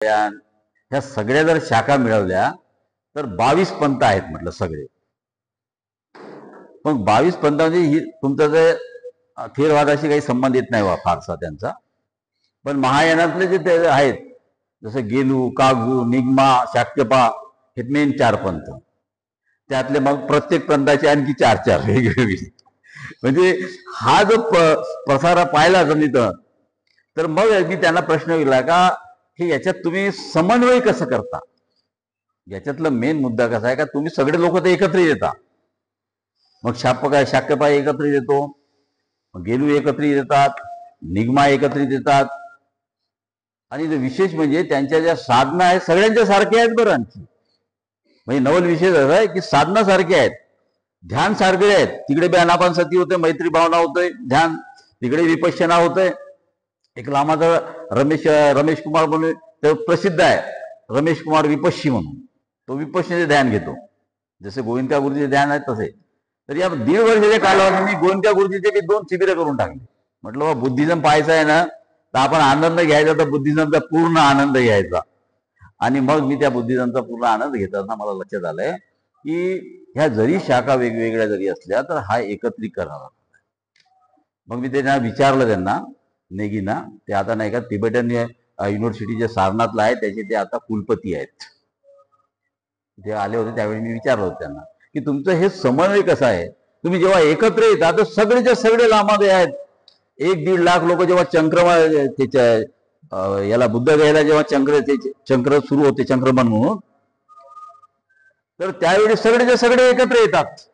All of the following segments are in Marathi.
ह्या सगळ्या जर शाखा मिळवल्या तर 22 पंथ आहेत म्हटलं सगळे. पण 22 पंथांमध्ये ही तुमचा जे थेरवादाशी काही संबंध येत नाही फारसा त्यांचा. पण महायानातले जे ते आहेत जसं गेलू, कागू, निगमा, शाक्यपा हे मेन 4 पंथ. त्यातले मग प्रत्येक पंथाचे आणखी 4 वेगवेगळे. म्हणजे हा जो प्रसार पाहिला जमित तर मग मी त्यांना प्रश्न विचारला का हे याच्यात तुम्ही समन्वय कसं करता. याच्यातला मेन मुद्दा कसा आहे का तुम्ही सगळे लोक ते एकत्रित येतात. मग शाक्यपा एकत्रित येतो, गेलू एकत्रित येतात, निगमा एकत्रित येतात. आणि विशेष म्हणजे त्यांच्या ज्या साधना आहेत सगळ्यांच्या सारख्या आहेत बरं. आणखी म्हणजे नवल विशेष असा आहे की साधना सारखे आहेत, ध्यान सारखे आहेत. तिकडे बी अनापानसती होते, मैत्री भावना होतोय ध्यान, तिकडे विपश्यना होतंय. एक लामाचा रमेश कुमार म्हणून तो प्रसिद्ध आहे, रमेश कुमार विपश्यी म्हणून. तो विपश्येचे ध्यान घेतो, जसे गोविंदा गुरुजीचे ध्यान आहे तसे. तर या 1.5 वर्षाच्या कालावधीत मी गोविंदा गुरुजीचे मी 2 शिबिरं करून टाकले. म्हटलं बा बुद्धिझम पाहायचं आहे ना तर आपण आनंद घ्यायचा, तर बुद्धिझमचा पूर्ण आनंद घ्यायचा. आणि मग मी त्या बुद्धिझमचा पूर्ण आनंद घेताना मला लक्षात आलंय की ह्या जरी शाखा वेगवेगळ्या जरी असल्या तर हा एकत्रीकरण. मग मी त्यांना विचारलं, त्यांना नेगीना, ते आता नाही का तिबेटन युनिव्हर्सिटीचे सारनाथला आहे, त्याचे ते आता कुलपती आहेत. ते आले होते त्यावेळी मी विचारलं होतं त्यांना की तुमचं हे समन्वय कसं आहे. तुम्ही जेव्हा एकत्र येता तर सगळेच्या सगळे लामादे आहेत. 1-1.5 लाख लोक जेव्हा त्याच्या याला बुद्ध घ्यायला जेव्हा चंक्र सुरू होते, चंक्रमण म्हणून, तर त्यावेळी सगळेच्या सगळे एकत्र येतात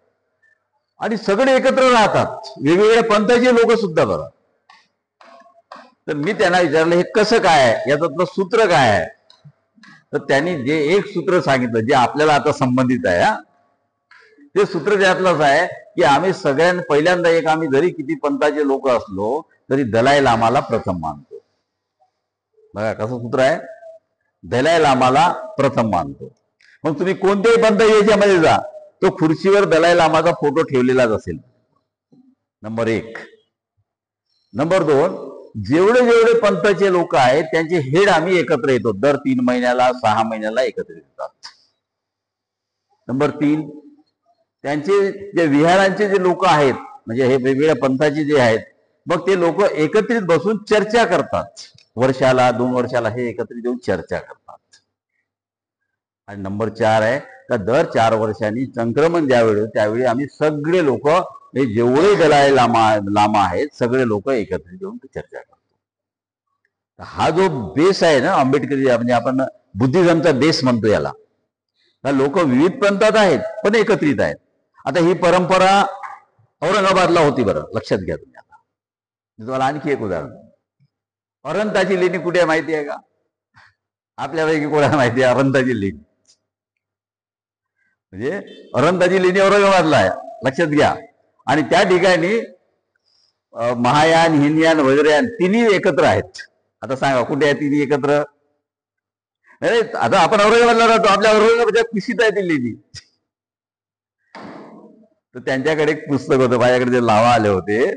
आणि सगळे एकत्र राहतात, वेगवेगळ्या पंथाचे लोक सुद्धा. बरं, तर मी त्यांना विचारलं हे कसं काय आहे, याच्यातलं सूत्र काय आहे. तर त्यांनी जे एक सूत्र सांगितलं जे आपल्याला आता संबंधित आहे, ते सूत्र त्यातलंच आहे की आम्ही सगळ्यांना पहिल्यांदा आम्ही जरी किती पंथाचे लोक असलो तरी दलाई लामाला प्रथम मानतो. बघा कसं सूत्र आहे, दलाई लामाला प्रथम मानतो. मग तुम्ही कोणत्याही पंथ याच्यामध्ये जा, तो खुर्चीवर दलाई लामाचा फोटो ठेवलेलाच असेल. नंबर 1. नंबर 2, जेवढे पंथाचे लोक आहेत त्यांचे हेड आम्ही एकत्र येतो, दर 3 महिन्याला 6 महिन्याला एकत्र येतात. नंबर 3, त्यांचे जे विहारांचे जे लोक आहेत म्हणजे हे वेगवेगळ्या पंथाचे जे आहेत, मग ते लोक एकत्रित बसून चर्चा करतात. वर्षाला 2 वर्षाला हे एकत्रित येऊन चर्चा करतात. आणि नंबर 4 आहे का दर 4 वर्षांनी संक्रमण ज्यावेळी त्यावेळी आम्ही सगळे लोक जेवढे दलाई लामा आहेत सगळे लोक एकत्रित येऊन चर्चा करतो. हा जो बेस आहे ना आंबेडकरी, म्हणजे आपण बुद्धिझमचा बेस म्हणतो याला. लोक विविध पंथात आहेत पण एकत्रित आहेत. आता ही परंपरा औरंगाबादला होती. बरं लक्षात घ्या तुम्ही. आता तुम्हाला आणखी एक उदाहरण, अरंताची लेणी कुठे आहे माहिती आहे का? आपल्यापैकी कोणाला माहिती आहे अरंताची लेणी? म्हणजे अरंताची लेणी औरंगाबादला आहे, लक्षात घ्या. आणि त्या ठिकाणी महायान, हिनयान, वज्रयान तिन्ही एकत्र आहेत. आता सांगा कुठे आहे तिन्ही एकत्र? नाही, आता आपण औरंगाबादला राहतो, आपल्या औरंगाबादच्या कुशीत आहे ती लेणी. तर त्यांच्याकडे एक पुस्तक होतं, माझ्याकडे जे लावा आले होते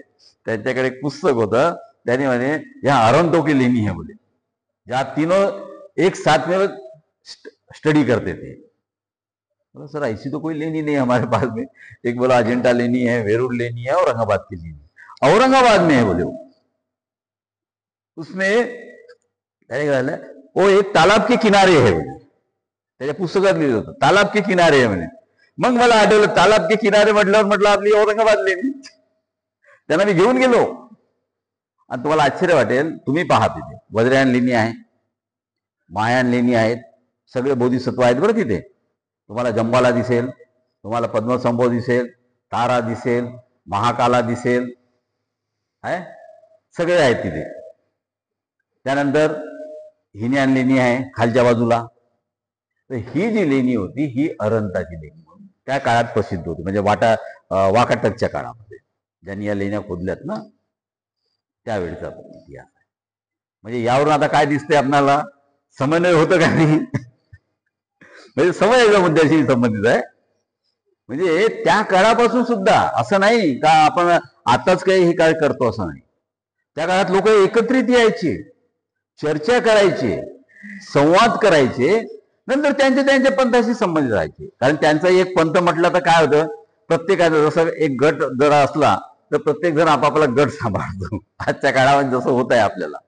त्यांच्याकडे एक पुस्तक होतं. त्याने म्हणे या अरंतों की लेणी है बोले, या तीनों एक साथ में स्टडी करते थे. सर ऐसी तो कोई लेनी नहीं है हमारे पास में. एक बोला अजंता लेनी है, वेरूर लेनी है, औरंगाबाद की लेनी. औरंगाबाद में है बोले उसमें वो एक तालाब के किनारे है बोले. त्याच्या पुस्तकात लिहिलं होतं तालाब के किनारे आहे म्हणे. मग मला आठवलं तालाब के किनारे म्हटलं आपली औरंगाबाद लेणी. त्यांना मी घेऊन गेलो आणि तुम्हाला आश्चर्य वाटेल, तुम्ही पहा तिथे वज्रयान लेणी आहे, महायान लेणी आहेत, सगळे बोधिसत्व आहेत बरं तिथे. तुम्हाला जंबाला दिसेल, तुम्हाला पद्मसंभव दिसेल, तारा दिसेल, महाकाला दिसेल, आहे सगळे आहेत तिथे. त्यानंतर हिनयान लेणी आहे खालच्या बाजूला. तर ही जी लेणी होती ही अरंताची लेणी म्हणून त्या काळात प्रसिद्ध होती. म्हणजे वाकाटकच्या काळामध्ये ज्यांनी या लेण्या खोदल्यात ना त्यावेळीचा इतिहास आहे. म्हणजे यावरून आता काय दिसतंय आपल्याला, समन्वय होतं का नाही? म्हणजे समयाच्या मुद्द्याशी संबंधित आहे. म्हणजे त्या काळापासून सुद्धा असं नाही का आपण आताच काही हे काय करतो असं नाही. त्या काळात लोक एकत्रित यायचे, चर्चा करायची. संवाद करायचे, नंतर त्यांच्या पंथाशी संबंधित राहायचे. कारण त्यांचा एक पंथ म्हटलं तर काय होतं, प्रत्येकाचा जसं एक गट जर असला तर प्रत्येक जण आपापला गट सांभाळतो. आजच्या काळामध्ये जसं होत आहे आपल्याला.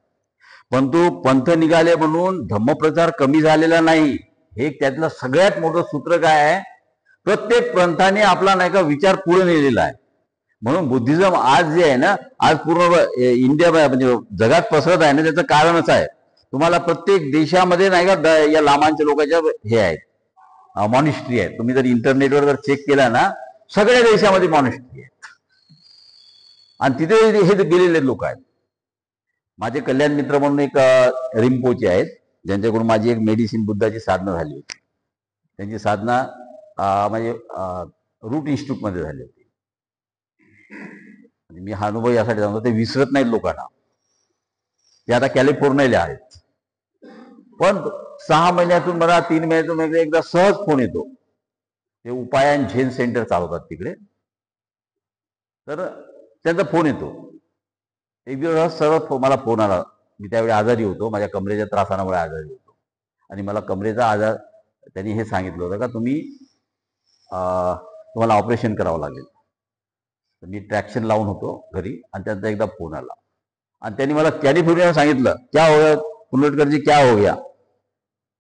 परंतु पंथ निघाले म्हणून धम्मप्रचार कमी झालेला नाही. हे त्यातलं सगळ्यात मोठं सूत्र काय आहे, प्रत्येक पंथाने आपला नाही का विचार पुढे नेलेला आहे. म्हणून बुद्धिझम आज जे आहे ना, आज पूर्ण इंडिया म्हणजे जगात पसरत आहे ना, त्याचं कारणच आहे. तुम्हाला प्रत्येक देशामध्ये नाही का या लामांच्या लोकांच्या हे आहेत मॉनिस्ट्री आहेत. तुम्ही जर इंटरनेटवर जर चेक केला ना, सगळ्या देशामध्ये मॉनिस्ट्री आहेत आणि तिथे हे गेलेले लोक आहेत. माझे कल्याण मित्र म्हणून एक रिम्पोचे आहेत, ज्यांच्याकडून माझी एक मेडिसिन बुद्धाची साधना झाली होती. त्यांची साधना म्हणजे रूट इन्स्टिट्यूटमध्ये झाली होती. मी हा अनुभव यासाठी सांगतो, ते विसरत नाहीत लोकांना. ते आता कॅलिफोर्नियाला आहेत, पण 6 महिन्यातून मला 3 महिन्यातून एकदा सहज फोन येतो. ते उपायन झेन सेंटर चालवतात तिकडे, तर त्यांचा फोन येतो. एक दिवस सरळ मला फोन आला. मी त्यावेळी आजारी होतो, माझ्या कमरेच्या त्रासामुळे आजारी होतो आणि मला कमरेचा आजार, त्यांनी हे सांगितलं होतं का तुम्हाला ऑपरेशन करावं लागेल. तर मी ट्रॅक्शन लावून होतो घरी आणि त्यांचा एकदा फोन आला आणि त्यांनी मला कॅलिफोर्निया सांगितलं, क्या हो गया कुंडलकर जी, क्या हो गया.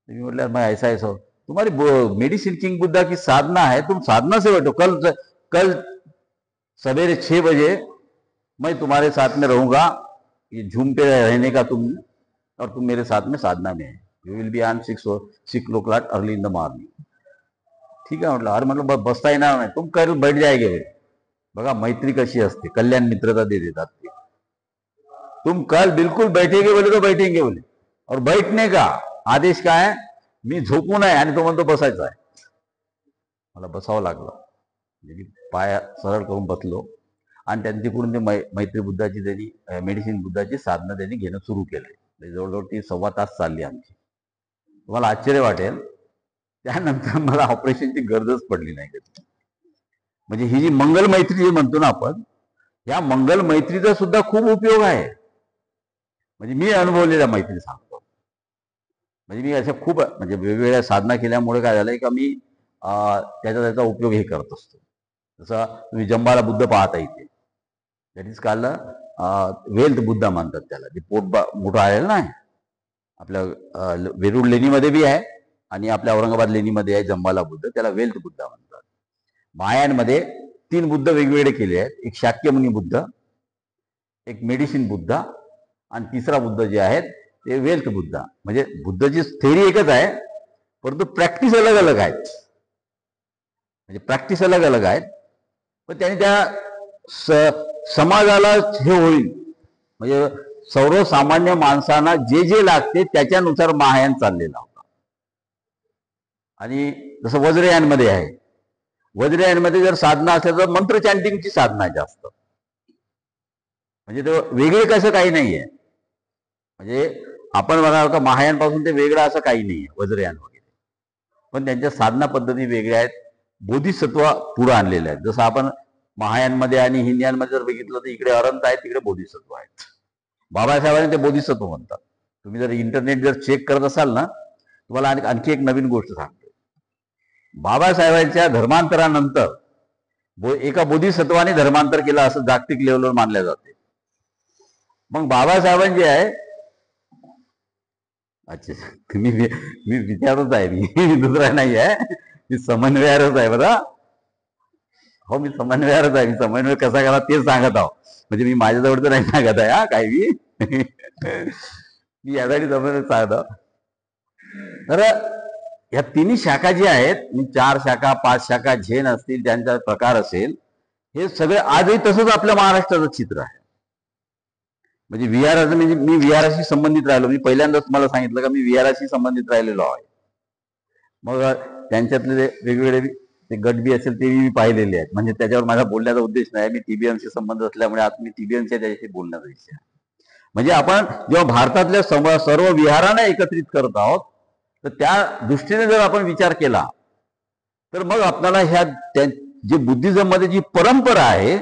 मी म्हटलं मैं ऐसा ऐसा, तुम्हारी मेडिसिन किंग बुद्धा की साधना है, तुम साधना से बैठो, कल सवेरे 6 बजे मैं तुम्हारे साथ में रहूंगा. ये झूम पे रहने का तुम, और तुम मेरे साथ में साधना में है. You will be on 6 o'clock early in the morning. ठीक आहे म्हटलं. अरे म्हटलं बसता येणार नाही, तुम कल बैठ जाएगे. बघा मैत्री कशी असते, कल्याण मित्रता दे देतात ते. तुम कल बिल्कुल बैठेंगे बोले तो बैठेंगे बोले, और बैठने का आदेश काय आहे, मी झोपू नये आणि तो म्हणतो बसायचा आहे. मला बसावं लागलं. मी पाय सरळ करून बसलो आणि त्यांच्याकडून ते मैत्री बुद्धाची त्यांनी मेडिसिन बुद्धाची साधना त्यांनी घेणं सुरू केलं. जवळजवळ ती 1.25 तास चालली आमची. तुम्हाला आश्चर्य वाटेल, त्यानंतर मला ऑपरेशनची गरजच पडली नाही. म्हणजे ही जी मंगल मैत्री जी म्हणतो ना आपण, या मंगल मैत्रीचा सुद्धा खूप उपयोग आहे. म्हणजे मी अनुभवलेल्या मैत्री सांगतो. म्हणजे मी अशा खूप म्हणजे वेगवेगळ्या साधना केल्यामुळे काय झालंय का मी त्याचा उपयोग हे करत असतो. जसं तुम्ही जंबाला बुद्ध पाहता इथे, that is called wealth Buddha म्हणतात त्याला. जे पोट मोठं आलेलं नाही आपल्या वेरूळ लेणीमध्ये बी आहे आणि आपल्या औरंगाबाद लेणीमध्ये आहे जंबाला बुद्ध, त्याला वेल्थ बुद्धा म्हणतात. मायांमध्ये 3 बुद्ध वेगवेगळे केले आहेत. एक शाक्यमुनी बुद्ध, एक मेडिसिन बुद्ध आणि तिसरा बुद्ध जे आहेत ते वेल्थ बुद्धा. म्हणजे बुद्धची थेरी एकच आहे, परंतु प्रॅक्टिस अलग अलग आहेत. म्हणजे प्रॅक्टिस अलग अलग आहेत, पण त्याने त्या समाजाला हे होईल, म्हणजे सर्वसामान्य माणसांना जे जे लागते त्याच्यानुसार महायान चाललेला होता. आणि जसं वज्रयानमध्ये आहे, वज्रयानमध्ये जर साधना असेल तर मंत्र चॅन्टिंगची साधना आहे जास्त. म्हणजे तो वेगळे कसं काही नाहीये. म्हणजे आपण म्हणाल का महायानपासून ते वेगळं असं काही नाहीये वज्रयान वगैरे, पण त्यांच्या साधना पद्धती वेगळ्या आहेत. बोधिसत्व पुढे आणलेले आहेत. जसं आपण महायानमध्ये आणि हिंदयांमध्ये जर बघितलं तर इकडे अरंत आहेत, तिकडे बोधिसत्व आहेत. बाबासाहेबांनी ते बोधिसत्व म्हणतात. तुम्ही जर इंटरनेट जर चेक करत असाल ना, तुम्हाला आणखी एक नवीन गोष्ट सांगतो. बाबासाहेबांच्या धर्मांतरानंतर एका बोधिसत्वाने धर्मांतर केलं असं जागतिक लेवलवर मानल्या जाते. मग बाबासाहेबांचे आहे, अच्छा तुम्ही मी विचारच आहे, मी दुसरा नाही आहे, मी समन्वयारच आहे बरं. हो मी समन्वयारच आहे. मी समन्वय कसा करा तेच सांगत आहो. म्हणजे मी माझ्याजवळ तर नाही सांगत आहे हा काही मी यासाठी समन्वय सांगतो. तर या 3 शाखा ज्या आहेत, 4 शाखा 5 शाखा झेन असतील, त्यांचा प्रकार असेल, हे सगळे आजही तसंच आपल्या महाराष्ट्राचं चित्र आहे. म्हणजे विहाराचं, म्हणजे मी विहाराशी संबंधित राहिलो. मी पहिल्यांदाच तुम्हाला सांगितलं का मी विहाराशी संबंधित राहिलेलो आहे. मग त्यांच्यातले वेगवेगळे ते गट बी असेल ते मी पाहिलेले आहेत. म्हणजे त्याच्यावर माझा बोलण्याचा उद्देश नाही, मी टीबीएमशी संबंध असल्यामुळे आज मी टीबीएमच्या त्याच्याशी बोलण्याचा विषय आहे. म्हणजे आपण जेव्हा भारतातल्या सर्व विहारांना एकत्रित करत आहोत, तर त्या दृष्टीने जर आपण विचार केला तर मग आपल्याला ह्या जे बुद्धिझम मध्ये जी परंपरा आहे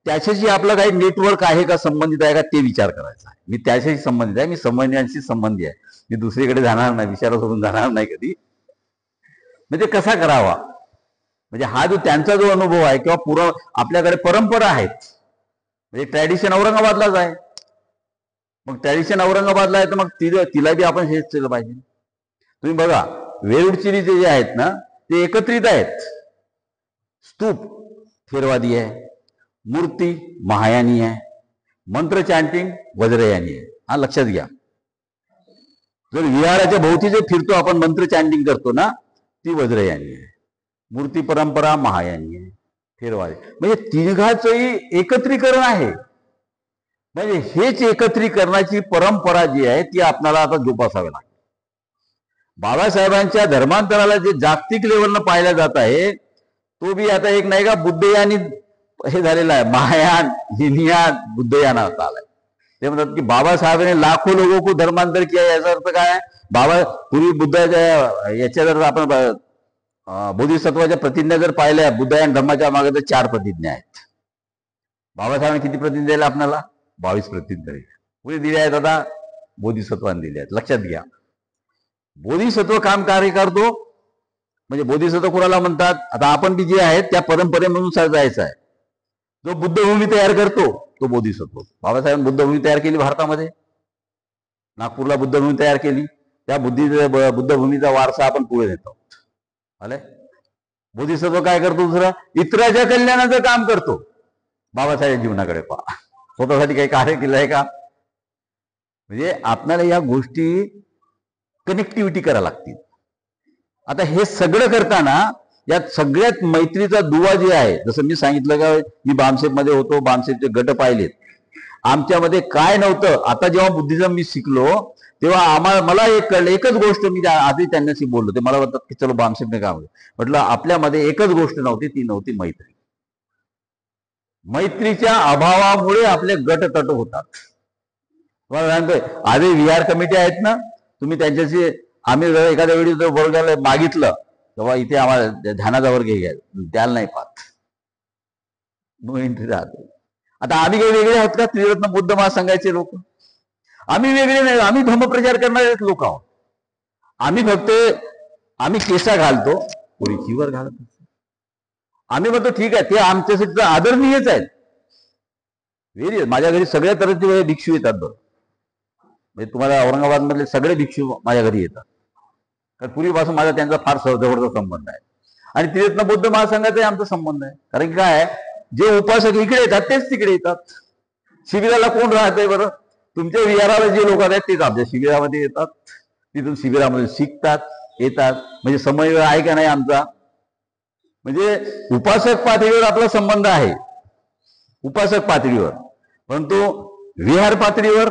त्याच्याशी आपलं काही नेटवर्क आहे का, संबंधित आहे का, ते विचार करायचा आहे. मी त्याच्याशी संबंधित आहे, मी समन्वयांशी संबंधित आहे. मी दुसरीकडे जाणार नाही, विचार सोडून जाणार नाही कधी. म्हणजे कसा करावा, म्हणजे हा जो त्यांचा जो अनुभव आहे किंवा आपल्याकडे परंपरा आहेत, म्हणजे ट्रॅडिशन औरंगाबादलाच आहे. मग ट्रॅडिशन औरंगाबादला आहे तर मग तिला बी आपण हेच केलं पाहिजे. तुम्ही बघा वेरुळचिरीचे जे आहेत ना ते एकत्रित आहेत. स्तूप थेरवादी आहे, मूर्ती महायानी आहे, मंत्र चॅन्टिंग वज्रयानी आहे. हा लक्षात घ्या. जर विहाराच्या भोवती जे फिरतो आपण मंत्र चॅन्टिंग करतो ना ती वज्रयानी आहे, मूर्ती परंपरा महायानी आहे, थेरवादी. म्हणजे तिघाचंही एकत्रीकरण आहे. म्हणजे हेच एकत्रीकरणाची परंपरा जी आहे ती आपल्याला आता जोपासावी लागते. बाबासाहेबांच्या धर्मांतराला जे जागतिक लेवलनं पाहिलं जात आहे तो बी आता एक नाही का बुद्धयानी हे झालेला आहे. महायान, हिनयान, बुद्धयान आता आलाय. ते म्हणतात की बाबासाहेबांनी लाखो लोगों को धर्मांतर किया. याचा अर्थ काय? बाबा पूर्वी बुद्धाच्या याच्या जर आपण बोधिसत्वाच्या प्रतिज्ञा जर पाहिल्या बुद्धयान धर्माच्या मागे तर 4 प्रतिज्ञा आहेत. बाबासाहेबांनी किती प्रतिज्ञा दिल्या आपल्याला? 22 प्रतिज्ञा पुढे दिल्या आहेत. आता बोधिसत्वाने दिल्या आहेत. लक्षात घ्या. बोधिसत्व काम कार्य करतो. म्हणजे बोधिसत्व कोणाला म्हणतात? आता आपण बी जे आहेत त्या परंपरेनुसार जायचं आहे. जो बुद्धभूमी तयार करतो तो बोधिसत्व. बाबासाहेबांनी बुद्धभूमी तयार केली भारतामध्ये, नागपूरला बुद्धभूमी तयार केली. त्या बुद्धभूमीचा वारसा आपण पुढे नेतो. आले. बोधिसत्व काय करतो? दुसरं इतराच्या कल्याणाचं काम करतो. बाबासाहेब जीवनाकडे पहा, स्वतःसाठी काही कार्य केलं आहे का? म्हणजे आपल्याला या गोष्टी कनेक्टिव्हिटी करायला लागतील. आता हे सगळं करताना यात सगळ्यात मैत्रीचा दुवा जे आहे, जसं मी सांगितलं का मी बामसेपमध्ये होतो, बामसेपचे गट पाहिलेत. आमच्यामध्ये काय नव्हतं. आता जेव्हा बुद्धिझम मी शिकलो तेव्हा मला एक कळलं, एकच गोष्ट मी आधी त्यांच्याशी बोललो. ते मला म्हणतात की चलो बामसेपने काम म्हटलं आपल्यामध्ये एकच गोष्ट नव्हती, ती नव्हती मैत्री. मैत्रीच्या अभावामुळे आपले गट तट होतात. तुम्हाला सांगतोय आधी विहार कमिटी आहेत ना, तुम्ही त्यांच्याशी आम्ही जर एखाद्या वेळी जर वर्गाला मागितलं तेव्हा इथे आम्हाला ध्यानाचा वर्ग घ्या, द्यायला नाही पाहत, नो एंट्री राहते. आता आम्ही काही वेगळे आहोत का? त्रिरत्न बुद्ध महासंघाचे लोक आम्ही वेगळे नाही. आम्ही धर्मप्रचार करणारे लोक आहोत. आम्ही केसा घालतो, कोणी चिवर घालत. आम्ही म्हणतो ठीक आहे, ते आमच्यासाठी आदरणीयच आहेत. माझ्या घरी सगळ्या तऱ्हेचे भिक्षू येतात. बरं म्हणजे तुम्हाला औरंगाबाद मधले सगळे भिक्षू माझ्या घरी येतात. कारण पूर्वीपासून माझा त्यांचा फार जवळचा संबंध आहे. आणि त्रिरत्न बौद्ध महासंघाचाही आमचा संबंध आहे. कारण की काय, जे उपासक इकडे येतात तेच तिकडे येतात. शिबिराला कोण राहतंय बरं? तुमच्या विहाराला जे लोक आहेत तेच आमच्या शिबिरामध्ये येतात. तिथून शिबिरामध्ये शिकतात, येतात. म्हणजे समन्वय आहे का नाही आमचा? म्हणजे उपासक पातळीवर आपला संबंध आहे, उपासक पातळीवर. परंतु विहार पातळीवर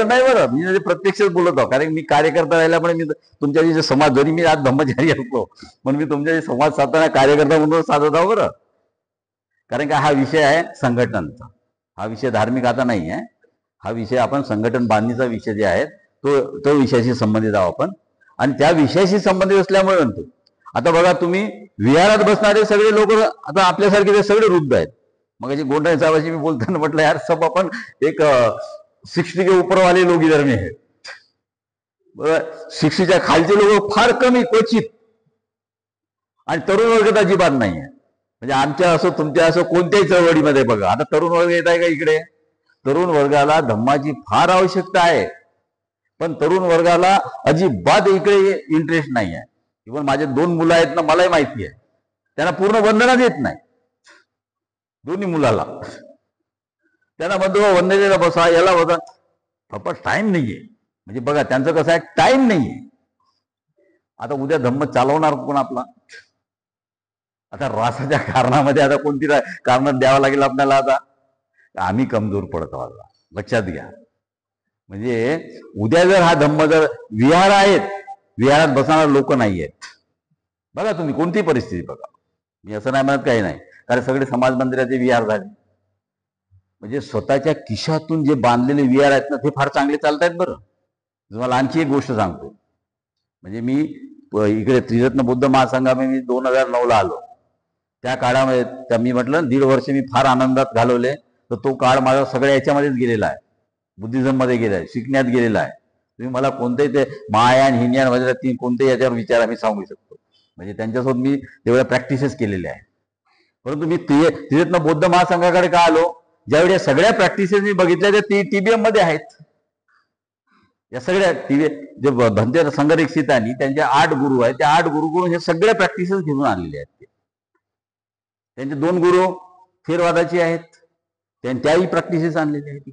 नाही. बरं मी प्रत्यक्षच बोलत आहो, कारण मी कार्यकर्ता राहिल्यामुळे मी तुमच्याशी जे संवाद, जरी मी आज ब्रह्मचारी असतो पण मी तुमच्याशी संवाद साधताना कार्यकर्ता म्हणून साधत आहो. बरं कारण का हा विषय आहे संघटनांचा. हा विषय धार्मिक आता नाही आहे. हा विषय आपण संघटन बांधणीचा विषय जे आहे तो विषयाशी संबंधित आहोत आपण. आणि त्या विषयाशी संबंधित असल्यामुळे म्हणतो. आता बघा तुम्ही विहारात बसणारे सगळे लोक आता आपल्यासारखे ते सगळे वृद्ध आहेत. मग गोंडा साहेबांशी मी बोलताना म्हटलं यार सब आपण एक 60 के ऊपर वाले लोग इधर में है. 60च्या खालचे लोक फार कमी, क्वचित. आणि तरुण वर्ग अजिबात नाही आहे. म्हणजे आमच्या असो तुमच्या असो कोणत्याही चळवळीमध्ये बघा आता तरुण वर्ग येत आहे का इकडे? तरुण वर्गाला धम्माची फार आवश्यकता आहे, पण तरुण वर्गाला अजिबात इकडे इंटरेस्ट नाही आहे. इव्हन माझे 2 मुलं आहेत ना, मलाही माहिती आहे, त्यांना पूर्ण वंदना देत नाही. दोन्ही मुलाला त्यांना म्हणतो वंदनेला बसा, याला बसा. पप्पा टाइम नाहीये. म्हणजे बघा त्यांचं कसं आहे, टाइम नाहीये. आता उद्या धम्म चालवणार कोण आपला? आता रासाच्या कारणामध्ये आता कोणती कारण द्यावं लागेल आपल्याला? आता आम्ही कमजोर पडत आहोत. लक्षात घ्या. म्हणजे उद्या जर हा धम्म जर विहार आहेत, विहारात बसणारे लोक नाही आहेत. बघा तुम्ही कोणती परिस्थिती बघा. मी असं नाही म्हणत काही नाही, कारण सगळे समाज मंदिराचे विहार झाले. म्हणजे स्वतःच्या खिशातून जे बांधलेले विहार आहेत ना ते फार चांगले चालत आहेत. बरं तुम्हाला आणखी एक गोष्ट सांगतो. म्हणजे मी इकडे त्रिरत्न बुद्ध महासंघामध्ये मी 2009ला आलो. त्या काळामध्ये मी म्हटलं 1.5 वर्ष मी फार आनंदात घालवले. तर तो काळ माझा सगळ्या याच्यामध्येच गेलेला आहे. बुद्धिझम मध्ये गेलाय, शिकण्यात गेलेला आहे. तुम्ही मला कोणतेही ते महायान हिनयान वगैरे तीन कोणतेही याच्यावर विचार आम्ही सांगू शकतो. म्हणजे त्यांच्यासोबत मी तेवढ्या प्रॅक्टिसेस केलेल्या आहेत. परंतु मी तिथेतनं बौद्ध महासंघाकडे का आलो, ज्यावेळी सगळ्या प्रॅक्टिसेस मी बघितल्या त्या टीबीएम मध्ये आहेत. या सगळ्या जे भंते संघरिक्षितांनी त्यांचे 8 गुरु आहेत, त्या 8 गुरुकडून हे सगळ्या प्रॅक्टिसेस घेऊन आणलेले आहेत. त्यांचे 2 गुरु थेरवादाचे आहेत, त्याही प्रॅक्टिसेस आणलेले आहेत.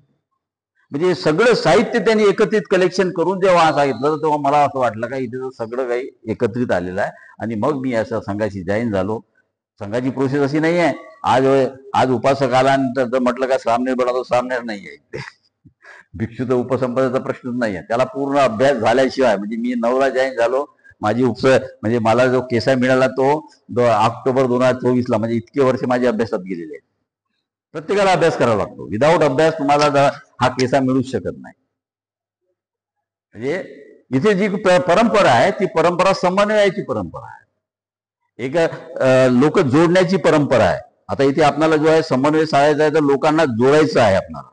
म्हणजे सगळं साहित्य त्यांनी एकत्रित कलेक्शन करून जेव्हा सांगितलं, तेव्हा मला असं वाटलं का इथे सगळं काही एकत्रित आलेलं आहे. आणि मग मी अशा संघाशी जॉईन झालो. संघाची प्रोसेस अशी नाही आहे आज उपासक आल्यानंतर म्हटलं का सामनेर बनवतो, सामनेर नाही आहे. भिक्षूचा उपसंपदेचा प्रश्नच नाही आहे. त्याला पूर्ण अभ्यास झाल्याशिवाय, म्हणजे मी 9ला जॉईन झालो, माझी म्हणजे मला जो केसा मिळाला तो ऑक्टोबर 2024ला, म्हणजे इतके वर्ष माझे अभ्यासात गेलेले आहेत. प्रत्येकाला अभ्यास करावा लागतो. विदाऊट अभ्यास तुम्हाला हा केसा मिळूच शकत नाही. म्हणजे इथे जी परंपरा आहे ती परंपरा समन्वयाची परंपरा आहे, एक लोक जोडण्याची परंपरा आहे. आता इथे आपल्याला जो आहे समन्वय साधायचा आहे, तर लोकांना जोडायचं आहे. आपल्याला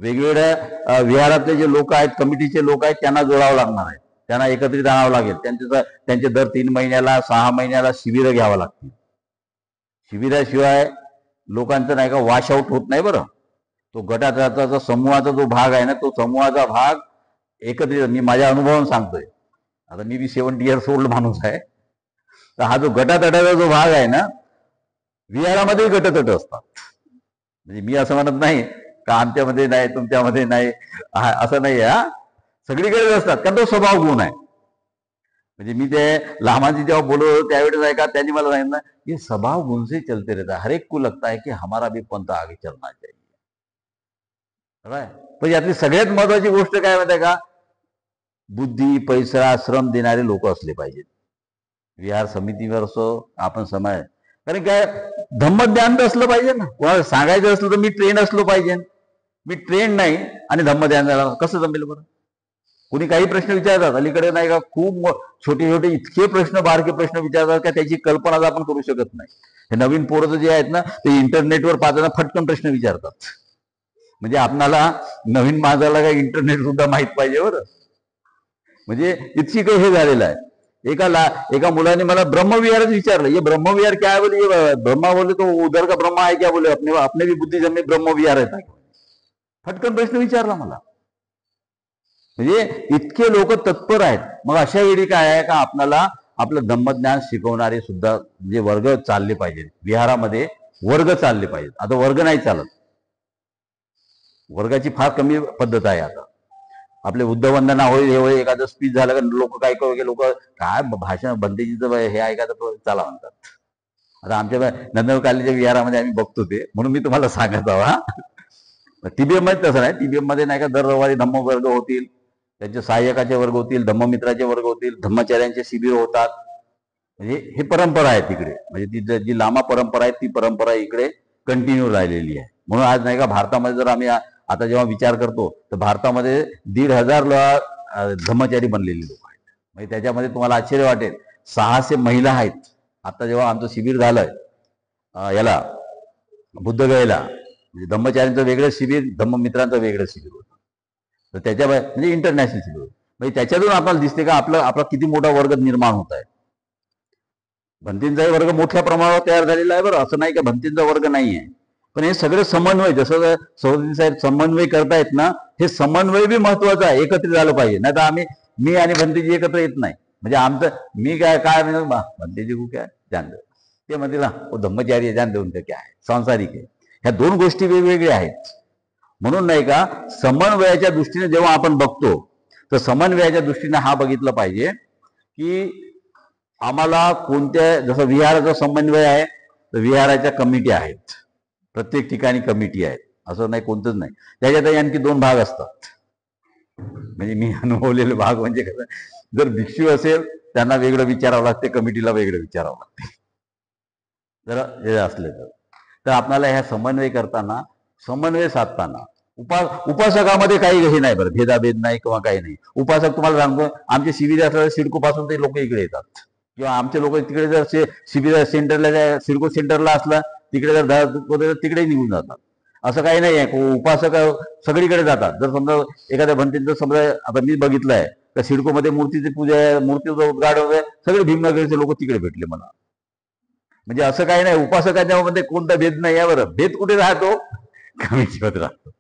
वेगवेगळ्या विहारातले जे लोक आहेत, कमिटीचे लोक आहेत, त्यांना जोडावं लागणार आहे, त्यांना एकत्रित आणावं लागेल. त्यांचे दर 3 महिन्याला 6 महिन्याला शिबिरं घ्यावं लागतील. शिबिराशिवाय लोकांचं नाही का वॉश आउट होत नाही. बरं, तो गटाचा समूहाचा जो भाग आहे ना, तो समूहाचा भाग एकत्रित, मी माझ्या अनुभवावरून सांगतोय. आता मी 70 इयर्स ओल्ड माणूस आहे. तर हा जो गटातटाचा जो भाग आहे ना, विहारामध्ये गटतट असतात. म्हणजे मी असं म्हणत नाही का आमच्यामध्ये नाही तुमच्यामध्ये नाही, असं नाही आहे. सगळीकडे असतात, कारण तो स्वभाव गुण आहे. म्हणजे मी ते लामाजी जेव्हा बोलवतो त्यावेळेस आहे का, त्यांनी मला सांगितलं की स्वभाव गुण से चलते रहता है, हर एक को लगता है कि हमारा भी पंथ आगे चलना चाहिए. पण यातली सगळ्यात महत्वाची गोष्ट काय माहिती आहे का, बुद्धी पैसा श्रम देणारे लोक असले पाहिजेत. विहार समितीवर असो, आपण समाज, कारण काय धम्मज्ञान तर असलं पाहिजे ना. कोणाला सांगायचं असलं तर मी ट्रेन असलो पाहिजे. मी ट्रेन नाही आणि धम्मज्ञान कसं जमेल बरं. कोणी काही प्रश्न विचारतात, अलीकडे नाही का खूप छोटे छोटे इतके प्रश्न, बारके प्रश्न विचारतात का त्याची कल्पना आपण करू शकत नाही. हे नवीन पोरं जे आहेत ना, ते इंटरनेटवर पाहताना फटकन प्रश्न विचारतात. म्हणजे आपणाला नवीन माणसाला काय इंटरनेट सुद्धा माहित पाहिजे बरं. म्हणजे इतकी काही हे झालेलं आहे. एका मुलाने मला ब्रह्मविहारच विचारलं, ये ब्रह्मविहार क्या है बोले. ये ब्रह्मा बोले तो उधर का ब्रह्मा है क्या बोले, अपने भी बुद्धिज्म में ब्रह्मविहार है. फटकन प्रश्न विचारला मला. म्हणजे इतके लोक तत्पर आहेत. मग अशा वेळी काय आहे का, आपल्याला आपलं धम्मज्ञान शिकवणारे सुद्धा जे वर्ग चालले पाहिजेत. विहारामध्ये वर्ग चालले पाहिजेत. आता वर्ग नाही चालत, वर्गाची फार कमी पद्धत आहे. आता आपले उद्धवंदना होईल, हे होईल, एखादं स्पीच झालं का लोक काय लोक काय भाषण बंदेजीचं हे ऐकायचं चला म्हणतात. आता आमच्या नंदनकालीच्या विहारामध्ये आम्ही बघतो ते, म्हणून मी तुम्हाला सांगत आहो. टीबीएम मध्ये तसं नाही. टीबीएम मध्ये नाही का दर रविवारी धम्म वर्ग होतील, त्यांचे सहाय्यकाचे वर्ग होतील, धम्ममित्राचे वर्ग होतील, धम्मचार्यांचे शिबिर होतात. म्हणजे हे परंपरा आहे तिकडे. म्हणजे ती जी लांबा परंपरा आहे ती परंपरा इकडे कंटिन्यू राहिलेली आहे. म्हणून आज नाही का भारतामध्ये जर आम्ही आता जेव्हा विचार करतो तर भारतामध्ये 1,500 धम्मचारी बनलेले लोक आहेत. म्हणजे त्याच्यामध्ये तुम्हाला आश्चर्य वाटेल 600 महिला आहेत. आता जेव्हा आमचं शिबिर झालंय याला बुद्धगयेला, म्हणजे धम्मचार्यांचं वेगळं शिबिर, धम्ममित्रांचं वेगळं शिबिर होतं. तर त्याच्या म्हणजे इंटरनॅशनल शिबिर होतं. म्हणजे त्याच्यातून आपल्याला दिसते का आपला किती मोठा वर्ग निर्माण होत आहे. भंतींचाही वर्ग मोठ्या प्रमाणावर तयार झालेला आहे. बरं, असं नाही का भंतींचा वर्ग नाही आहे. पण हे सगळं समन्वय, जसं सौदी साहेब समन्वय करतायत ना, हे समन्वय बी महत्वाचं आहे. एकत्रित झालं पाहिजे. नाही तर मी आणि भंतीजी एकत्र येत नाही. म्हणजे आमचं मी काय म्हणजे भंतीजी को क्या जान दो, ते म्हणतील ना वो धम्मचारी जान दो उनका क्या है, सांसारिक आहे. ह्या 2 गोष्टी वेगवेगळ्या आहेत. म्हणून नाही का समन्वयाच्या दृष्टीने जेव्हा आपण बघतो तर समन्वयाच्या दृष्टीने हा बघितलं पाहिजे की आम्हाला कोणत्या, जसं विहाराचा समन्वय आहे तर विहाराच्या कमिटी आहेत, प्रत्येक ठिकाणी कमिटी आहेत, असं नाही कोणतंच नाही. त्याच्यातही आणखी 2 भाग असतात. म्हणजे मी अनुभवलेले भाग म्हणजे कसं, जर भिक्षू असेल त्यांना वेगळं विचारावं लागते, कमिटीला वेगळं विचारावं लागते. जर हे असले तर आपल्याला ह्या समन्वय करताना, समन्वय साधताना उपासकामध्ये काही हे नाही बरं, भेदाभेद नाही किंवा काही नाही. उपासक तुम्हाला सांगतो, आमचे शिबिर असल्यास सिडको पासून ते लोक इकडे येतात, किंवा आमचे लोक तिकडे जर शिबिर सेंटरला, सिडको सेंटरला असला तिकडे जर तिकडे निघून जातात. असं काही नाही आहे. उपासक सगळीकडे जातात. जर समजा एखाद्या भंतीचं समजा, आता मी बघितलंय का सिडकोमध्ये मूर्तीची पूजा आहे, मूर्तीचं उद्घाटन आहे, सगळे भीमनगरचे लोक तिकडे भेटले मला. म्हणजे असं काही नाही, उपासकांच्या मध्ये कोणता भेद नाही आहे. बरं, भेद कुठे राहतो? कमिटीमध्ये राहतो.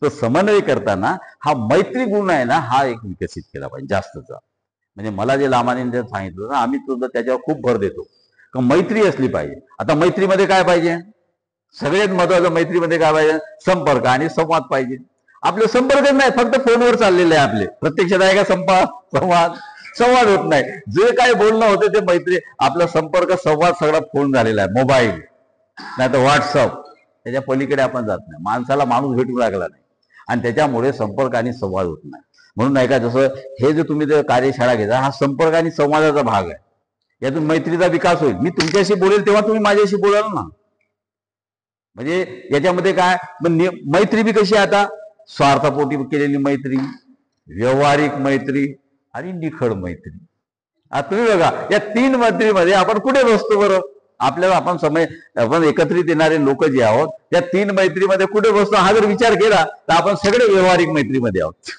तो समन्वय करताना हा मैत्री गुण आहे ना, हा एक विकसित केला पाहिजे जास्तचा. म्हणजे मला जे लामाने सांगितलं ना, आम्ही सुद्धा त्याच्यावर खूप भर देतो का मैत्री असली पाहिजे. आता मैत्रीमध्ये काय पाहिजे? सगळ्यात महत्वाचं मैत्रीमध्ये काय पाहिजे? संपर्क आणि संवाद पाहिजे. आपले संपर्क नाही, फक्त फोनवर चाललेले आहे आपले. प्रत्यक्षात आहे का संवाद होत नाही. जे काय बोलणं होते ते मैत्री, आपला संपर्क संवाद सगळा फोन झालेला आहे. मोबाईल नाही तर व्हॉट्सअप, त्याच्या पलीकडे आपण जात नाही. माणसाला माणूस भेटू लागला नाही आणि त्याच्यामुळे संपर्क आणि संवाद होत नाही. म्हणून नाही का, जसं हे जे तुम्ही जे कार्यशाळा घेता, हा संपर्क आणि संवादाचा भाग आहे. यातून मैत्रीचा विकास होईल. मी तुमच्याशी बोलेल तेव्हा तुम्ही माझ्याशी बोलाल ना. म्हणजे याच्यामध्ये काय, मैत्री बी कशी? आता स्वार्थापोटी केलेली मैत्री, व्यवहारिक मैत्री आणि निखळ मैत्री. आता तुम्ही बघा, या 3 मैत्रीमध्ये आपण कुठे बसतो बरं? आपल्याला आपण एकत्रित येणारे लोक जे आहोत, त्या 3 मैत्रीमध्ये कुठे बसतो? हा जर विचार केला तर आपण सगळे व्यवहारिक मैत्रीमध्ये आहोत.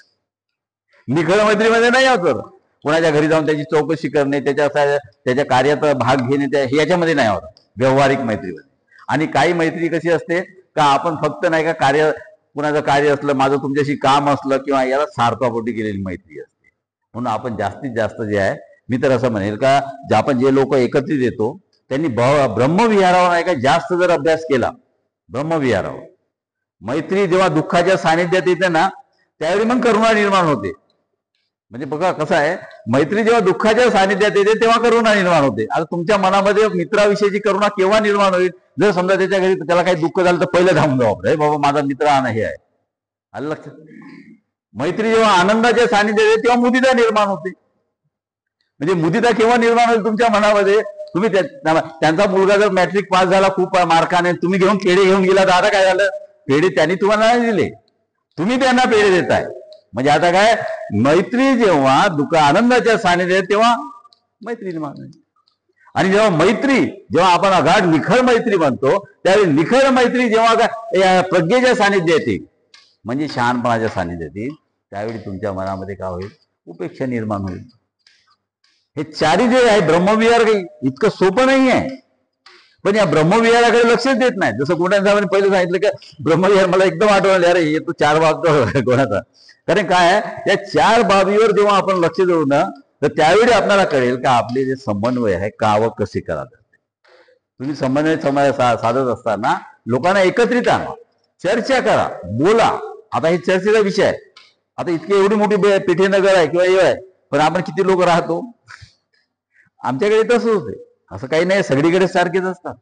निखळ मैत्रीमध्ये नाही आहोत. बरं, कोणाच्या घरी जाऊन त्याची चौकशी करणे, त्याच्या कार्यात भाग घेणे, याच्यामध्ये नाही आहोत, व्यवहारिक मैत्रीमध्ये. आणि काही मैत्री कशी असते का, आपण फक्त नाही का कुणाचं कार्य असलं, माझं तुमच्याशी काम असलं किंवा याला स्वार्थापोटी केलेली मैत्री असते. म्हणून आपण जास्तीत जास्त जे आहे, मी तर असं म्हणेल का, आपण जे लोक एकत्रित येतो त्यांनी ब्रह्मविहारावर नाही का जास्त जर अभ्यास केला, ब्रह्मविहारावर. मैत्री जेव्हा दुःखाच्या सानिध्यात येते ना, त्यावेळी मग करुणा निर्माण होते. म्हणजे बघा कसं आहे, मैत्री जेव्हा दुःखाच्या सानिध्यात येते तेव्हा करुणा निर्माण होते. आता तुमच्या मनामध्ये मित्राविषयीची करुणा केव्हा निर्माण होईल? जर समजा त्याच्या घरी त्याला काही दुःख झालं तर पहिलं धावून जाऊ, हे बाबा माझा मित्र हे आहे. आलं लक्षात? मैत्री जेव्हा आनंदाच्या सानिध्यात येते तेव्हा मुदिता निर्माण होते. म्हणजे मुदिता केव्हा निर्माण होईल तुमच्या मनामध्ये? तुम्ही त्यांचा मुलगा जर मॅट्रिक पास झाला खूप मार्काने, तुम्ही घेऊन पेढे घेऊन गेला, तर आता काय झालं? पेढे त्यांनी तुम्हाला नाही दिले, तुम्ही त्यांना पेढे देताय. म्हणजे आता काय, मैत्री जेव्हा आनंदाच्या सानिध्यात तेव्हा मैत्री निर्माण होईल. आणि जेव्हा आपण अगाढ निखळ मैत्री म्हणतो, त्यावेळी निखळ मैत्री जेव्हा प्रज्ञेच्या सानिध्यात येईल, म्हणजे शहाणपणाच्या सानिध्यात येईल, त्यावेळी तुमच्या मनामध्ये काय होईल? उपेक्षा निर्माण होईल. हे चारी जे आहे ब्रह्मविहार, काही इतकं सोपं नाही आहे. पण या ब्रह्मविहाराकडे लक्षच देत नाही. जसं कोणाला पहिले सांगितलं की ब्रह्मविहार, मला एकदम आठवलं, अरे हे तो 4 बाब कोणाचा. कारण काय आहे, या 4 बाबीवर जेव्हा आपण लक्ष देऊ ना, तर त्यावेळी आपल्याला कळेल का आपले जे समन्वय आहे का व कसे करा. तुम्ही समन्वय साधत असताना लोकांना एकत्रित आणा, चर्चा करा, बोला. आता हे चर्चेचा विषय आहे. आता एवढी मोठी पेठेनगर आहे किंवा हे आहे, पण आपण किती लोक राहतो? आमच्याकडे तसंच होते. असं काही नाही, सगळीकडे सारखेच असतात.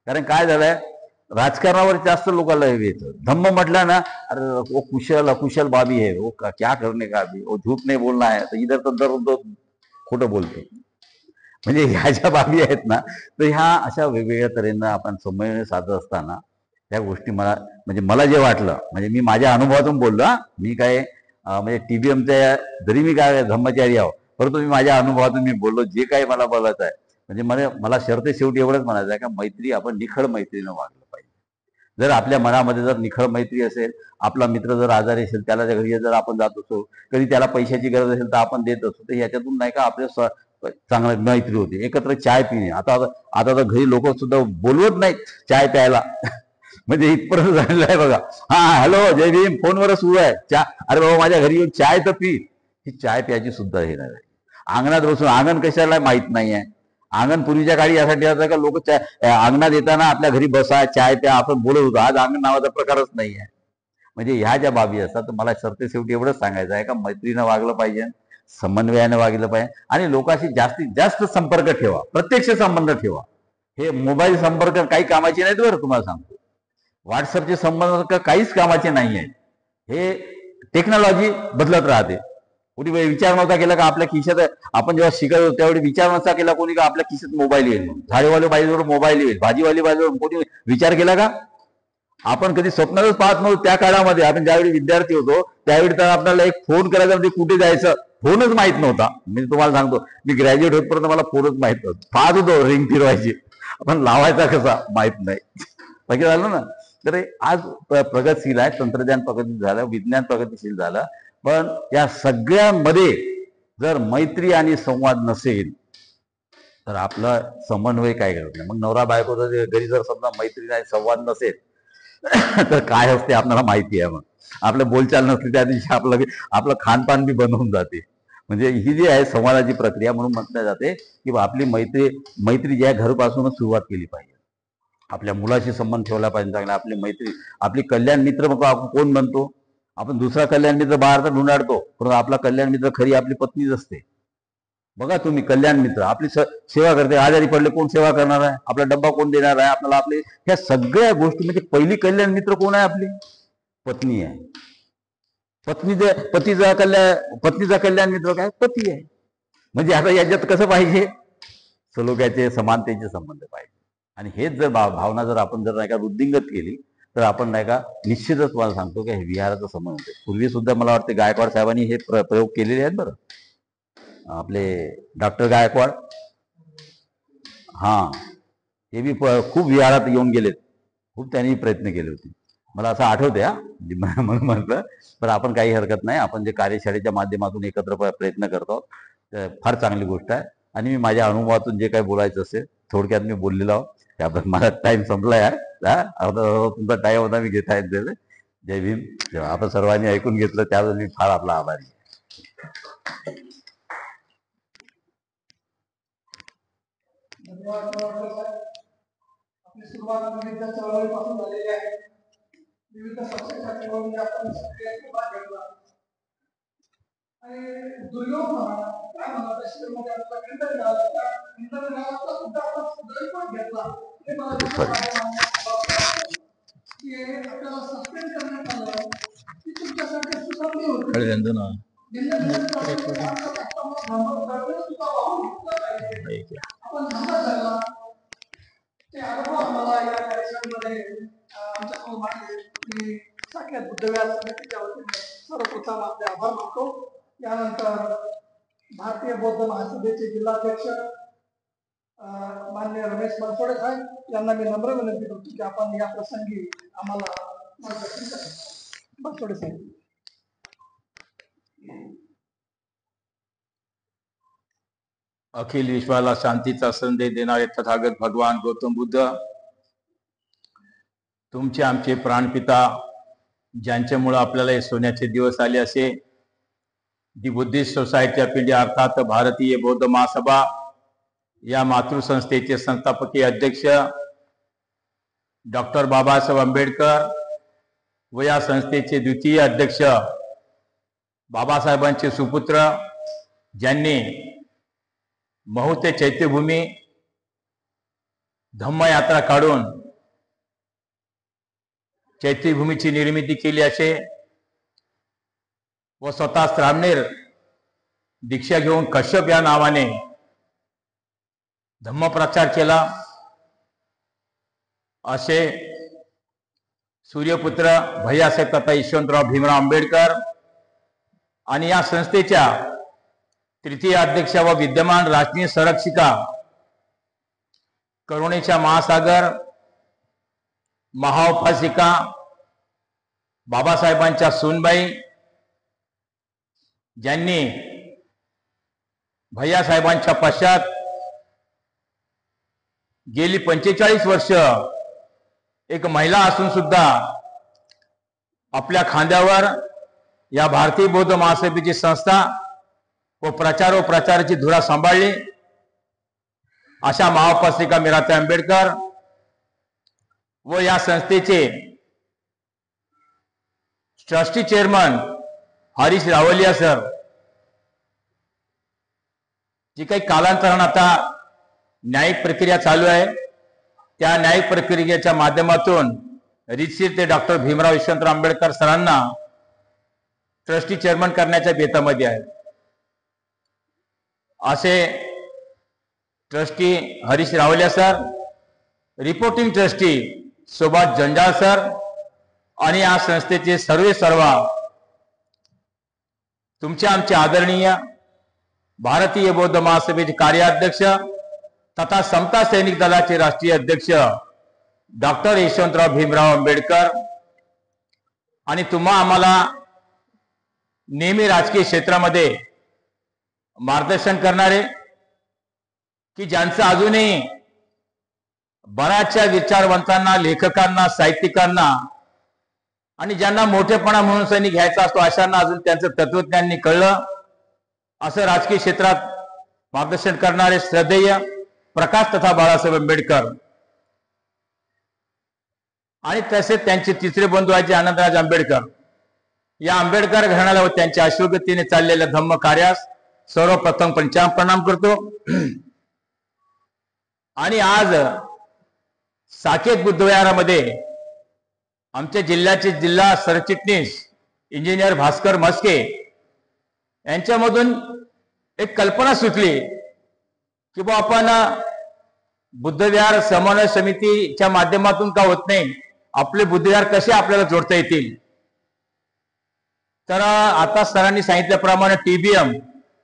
कारण काय झालंय, राजकारणावर जास्त लोकांना येतं. धम्म म्हटलं ना, अरे वो कुशल बाबी है, वो क्या करने का भी, वो झूठ नाही बोलना है, तर इधर तर दर खोटं बोलतो. म्हणजे ह्या ज्या बाबी आहेत ना, तर ह्या अशा वेगवेगळ्या तऱ्हेनं आपण समन्वय साधत असताना त्या गोष्टी मला जे वाटलं, म्हणजे मी माझ्या अनुभवातून बोललो. मी काय म्हणजे TBMच्या जरी मी काय धम्मचारी आहो, परंतु मी माझ्या अनुभवातून मी बोललो. जे काही मला बोलायचं आहे, म्हणजे मला शर्ते शेवटी एवढंच म्हणायचं आहे का मैत्री आपण निखळ मैत्रीनं वागलं पाहिजे. जर आपल्या मनामध्ये जर निखळ मैत्री असेल, आपला मित्र जर आजारी असेल, त्याला घरी जर आपण जात असो, कधी त्याला पैशाची गरज असेल तर आपण देत असतो, तर ह्याच्यातून नाही का आपल्या चांगली मैत्री होते. एकत्र चाय पिणे, आता तर घरी लोक सुद्धा बोलवत नाहीत चाय प्यायला. म्हणजे इथपर्यंत झालेलं आहे बघा. हा हॅलो जय भीम, फोनवरच सुरू आहे चहा. अरे बाबा माझ्या घरी येऊन चाय तर पी. ही चाय प्यायची सुद्धा हे नाही. अंगणात बसून, अंगण कशाला माहित नाहीये. अंगण पूर्वीच्या काळी यासाठी असं का लोक अंगणात येताना आपल्या घरी बसा, चाय प्या, आपण बोलत होतो. आज अंगण नावाचा प्रकारच नाही आहे. म्हणजे ह्या ज्या बाबी असतात, तर मला शेवटी एवढंच सांगायचं आहे का मैत्रीनं वागलं पाहिजे, समन्वयानं वागलं पाहिजे आणि लोकांशी जास्तीत जास्त संपर्क ठेवा, प्रत्यक्ष संबंध ठेवा. हे मोबाईल संपर्क काही कामाचे नाहीत बरं, तुम्हाला सांगतो. व्हॉट्सअपचे संबंध काहीच कामाचे नाही आहेत. हे टेक्नॉलॉजी बदलत राहते. कोणी विचार नव्हता केला का आपल्या खिशात, आपण जेव्हा शिकत होतो त्यावेळी विचार नव्हता केला कोणी का आपल्या खिशात मोबाईल येईल, झाडेवाले बाईजवळ मोबाईल येईल, भाजीवाली बाईजवळ कोणी विचार केला का? आपण कधी स्वप्नातच पाहत नव्हतो. त्या काळामध्ये आपण ज्यावेळी विद्यार्थी होतो त्यावेळी तर आपल्याला एक फोन करायचा म्हणजे कुठे जायचं फोनच माहित नव्हता. मी तुम्हाला सांगतो, मी ग्रॅज्युएट होतपर्यंत मला फोनच माहित नव्हतं. पाहत होतो रिंग फिरवायची, आपण लावायचा कसा माहित नाही. बाकी झालं ना. तर आज प्रगतशील आहे, तंत्रज्ञान प्रगती झालं, विज्ञान प्रगतिशील झालं, पण या सगळ्यामध्ये जर मैत्री आणि संवाद नसेल तर आपला समन्वय काय करत नाही. मग नवरा बायकोचा घरी जर समजा मैत्री नाही, संवाद नसेल तर काय असते आपल्याला माहिती आहे. मग आपलं बोलचाल नसली त्या दिवशी आपलं खानपान बी बंद होऊन जाते. म्हणजे ही जी आहे संवादाची प्रक्रिया, म्हणून म्हटलं जाते की आपली मैत्री जी आहे घरपासूनच सुरुवात केली पाहिजे. आपल्या मुलाशी संबंध ठेवला पाहिजे चांगला. आपली मैत्री, आपली कल्याण मित्र मग आपण कोण बनतो? आपण दुसरा कल्याण मित्र बाहेर तर ढुंढाडतो, परंतु आपला कल्याण मित्र खरी आपली पत्नीच असते. बघा तुम्ही, कल्याण मित्र आपली सेवा करते. आजारी पडले कोण सेवा करणार आहे? आपला डब्बा कोण देणार आहे आपल्याला? आपले ह्या सगळ्या गोष्टी म्हणजे पहिली कल्याण मित्र कोण आहे? आपली पत्नी आहे. पतीचा कल्याण मित्र काय? पती आहे. म्हणजे आता याच्यात कसं पाहिजे? सलोख्याचे, समानतेचे संबंध पाहिजे. आणि हेच जर भावना जर आपण जर नाही का वृद्धिंगत केली तर आपण नाही का निश्चितच मला सांगतो की हे विहाराचा संबंध होते. पूर्वी सुद्धा मला वाटते गायकवाड साहेबांनी हे प्रयोग केलेले आहेत बरं. आपले डॉक्टर गायकवाड, हे बी खूप विहारात येऊन गेलेत, खूप त्यांनी प्रयत्न केले होते. मला असं आठवते म्हणून म्हटलं. पण आपण काही हरकत नाही, आपण जे कार्यशाळेच्या माध्यमातून एकत्र प्रयत्न करतो फार चांगली गोष्ट आहे. आणि मी माझ्या अनुभवातून जे काही बोलायचं असेल थोडक्यात मी बोललेलो आहोत. त्याबद्दल मला टाइम संपलाय. तुमचा टाइम होता, मी घेता येत दिले. जय भीम. जेव्हा आपण सर्वांनी ऐकून घेतलं त्याबद्दल मी फार आपला आभारी आहे. आपली सुरुवात विविध चळवळीपासून झालेली आहे. विविध पक्षाच्या चळवळीमध्ये आपण सक्रिय भाग घेतला आणि दुर्योग काय म्हणतात शिक्षणामध्ये आपला खंडन झाला, त्या खंडन गावाचा सुद्धा आपण सुदैव घेतला. हे मला की आपल्याला सस्पेंड करण्यात आलं की तुमच्यासाठी सुसंधी होती. आपण धंदा झाला ते अनुभव आम्हाला या कार्यक्रमामध्ये आमच्यासमोर मांडले. मी साक्षात बुद्धविहार समितीच्या वतीने सर्वप्रथम आपले आभार मानतो. यानंतर भारतीय बौद्ध महासभेचे जिल्हाध्यक्ष माननीय रमेश बनसोडे साहेब यांना मी नम्र विनंती करतो की आपण या प्रसंगी आम्हाला मार्गदर्शन करा. बनसोडे साहेब. अखिल विश्वाला शांतीचा संदेश देणारे तथागत भगवान गौतम बुद्ध, तुमचे आमचे प्राणपिता, ज्यांच्यामुळे आपल्याला हे सोन्याचे दिवस आले असे, दी बुद्धिस्ट सोसायटी ऑफ इंडिया अर्थात भारतीय बौद्ध महासभा या मातृसंस्थेचे संस्थापकीय अध्यक्ष डॉक्टर बाबासाहेब आंबेडकर व या संस्थेचे द्वितीय अध्यक्ष बाबासाहेबांचे सुपुत्र, ज्यांनी महू ते चैत्यभूमी धम्मयात्रा काढून चैत्यभूमीची निर्मिती केली असे व स्वतः श्रामणेर दीक्षा घेऊन कश्यप या नावाने धम्मप्रचार केला असे सूर्यपुत्र भैयासाहेब तथा यशवंतराव भीमराव आंबेडकर आणि या संस्थेच्या तृतीय अध्यक्ष व विद्यमान राजकीय संरक्षिका, करुणेच्या महासागर, महाउपासिका बाबासाहेबांच्या सूनबाई, ज्यांनी भैयासाहेबांच्या पश्चात गेली 45 वर्ष एक महिला असून सुद्धा आपल्या खांद्यावर या भारतीय बौद्ध महासभेची संस्था व प्रचाराची धुरा सांभाळली अशा महाउपासिका मीराताई आंबेडकर व या संस्थेचे trustee chairman Harish Rawalia sir, जी काही कालांतराने आता न्यायिक प्रक्रिया चालू आहे, त्या न्यायिक प्रक्रियेच्या माध्यमातून रीतसर ते डॉक्टर भीमराव यशवंतराव आंबेडकर सरांना ट्रस्टी चेअरमन करण्याच्या बेतामध्ये आहे. असे trustee Harish Rawalia sir, reporting trustee Subhash Janjal sir आणि या संस्थेचे सर्व तुमचे आमचे आदरणीय भारतीय बौद्ध महासभेचे कार्याध्यक्ष तथा समता सैनिक दलाचे राष्ट्रीय अध्यक्ष डॉक्टर यशवंतराव भीमराव आंबेडकर आणि तुम्हा आम्हाला नेहमी राजकीय क्षेत्रामध्ये मार्गदर्शन करणारे, की ज्यांचं अजूनही बऱ्याचशा विचारवंतांना, लेखकांना, साहित्यिकांना आणि ज्यांना मोठेपणा म्हणून सैनी घ्यायचा असतो अशांना अजून त्यांचं तत्वज्ञान कळलं, असं राजकीय क्षेत्रात मार्गदर्शन करणारे श्रद्धेय प्रकाश तथा बाळासाहेब आंबेडकर आणि तसेच त्यांचे तिसरे बंधू आहेत आनंदराज आंबेडकर. या आंबेडकर घराण्याला व त्यांच्या अश्वगतीने चाललेल्या धम्म कार्यास सर्वप्रथम प्रणाम करतो. आणि आज साकेत बुद्धविहारामध्ये आमच्या जिल्ह्याचे जिल्हा सरचिटणीस इंजिनियर भास्कर म्हस्के यांच्यामधून एक कल्पना सुचली की बा आपण बुद्धविहार समन्वय समितीच्या माध्यमातून का होत नाही, आपले बुद्धविहार कसे आपल्याला जोडता येतील. तर आता सरांनी सांगितल्याप्रमाणे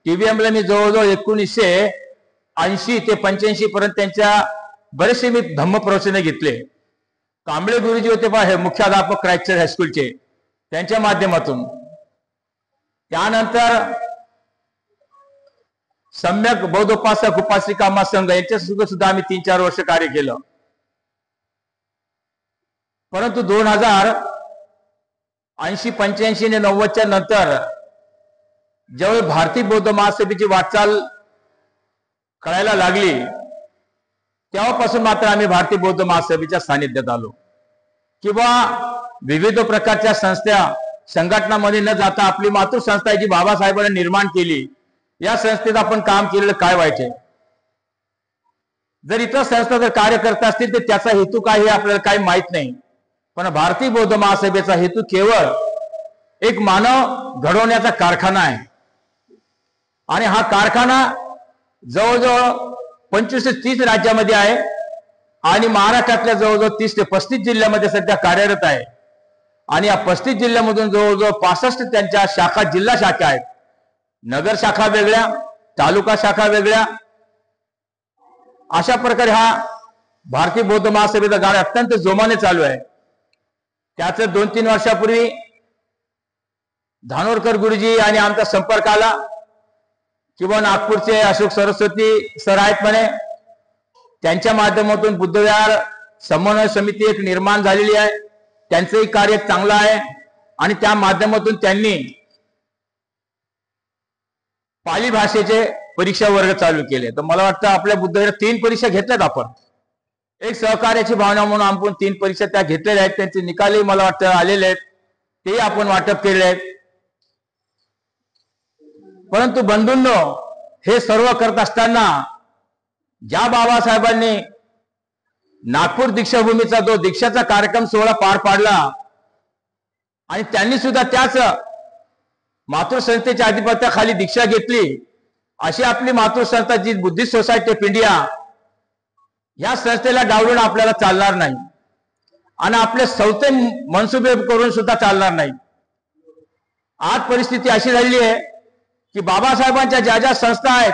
टीबीएमला मी जवळजवळ 1980 ते 85 पर्यंत त्यांच्या बरेचसे मी धम्म प्रवचने घेतले. कांबळे गुरुजी होते पहा, हे मुख्याध्यापक क्राईस्टचर्च हायस्कूलचे, त्यांच्या माध्यमातून. त्यानंतर सम्यक बौद्धोपासक उपासिका महासंघ यांच्या सुद्धा आम्ही 3-4 वर्ष कार्य केलं. परंतु 2080, 85 आणि 90च्या नंतर ज्यावेळी भारतीय बौद्ध महासभेची वाटचाल कळायला लागली तेव्हापासून मात्र आम्ही भारतीय बौद्ध महासभेच्या सानिध्यात आलो. किंवा विविध प्रकारच्या संघटनांमध्ये न जाता आपली मातृसंस्था जी बाबासाहेबांनी निर्माण केली, या संस्थेत आपण काम केलेलं काय वाईट आहे. जर इतर संस्था जर कार्य करत असतील तर त्याचा हेतू काय हे आपल्याला काही माहित नाही. पण भारतीय बौद्ध महासभेचा हेतू केवळ एक मानव घडवण्याचा कारखाना आहे. आणि हा कारखाना जवळजवळ 25 ते 30 राज्यामध्ये आहे आणि महाराष्ट्रातल्या जवळजवळ 30 ते 35 जिल्ह्यामध्ये सध्या कार्यरत आहे. आणि या 35 जिल्ह्यामधून जवळजवळ 65 त्यांच्या शाखा, जिल्हा शाखा आहेत. नगर शाखा वेगळ्या, तालुका शाखा वेगळ्या. अशा प्रकारे हा भारतीय बौद्ध महासभेचा कार्य अत्यंत जोमाने चालू आहे. त्याच 2-3 वर्षापूर्वी धानोरकर गुरुजी आणि आमचा संपर्क आला किंवा नागपूरचे अशोक सरस्वती सर आहेत म्हणे, त्यांच्या माध्यमातून बुद्धविहार समन्वय समिती एक निर्माण झालेली आहे, त्यांचंही कार्य चांगलं आहे. आणि त्या माध्यमातून त्यांनी पाली भाषेचे परीक्षा वर्ग चालू केले. तर मला वाटतं आपल्या बुद्धविहारात 3 परीक्षा घेतल्यात आपण. एक सहकार्याची भावना म्हणून आपण 3 परीक्षा त्या घेतलेल्या आहेत. त्यांचे निकालही मला वाटतं आलेले आहेत, तेही आपण वाटप केलेले आहेत. परंतु बंधूंनो, हे सर्व करत असताना ज्या बाबासाहेबांनी नागपूर दीक्षाभूमीचा जो दीक्षाचा कार्यक्रम सोहळा पार पाडला आणि त्यांनी सुद्धा त्याच मातृसंस्थेच्या अधिपत्याखाली दीक्षा घेतली, अशी आपली मातृसंस्था जी बुद्धिस्ट सोसायटी ऑफ इंडिया, या संस्थेला डावलून आपल्याला चालणार नाही आणि आपले सौते मनसुबे करून सुद्धा चालणार नाही. आज परिस्थिती अशी झालेली आहे की बाबासाहेबांच्या ज्या ज्या संस्था आहेत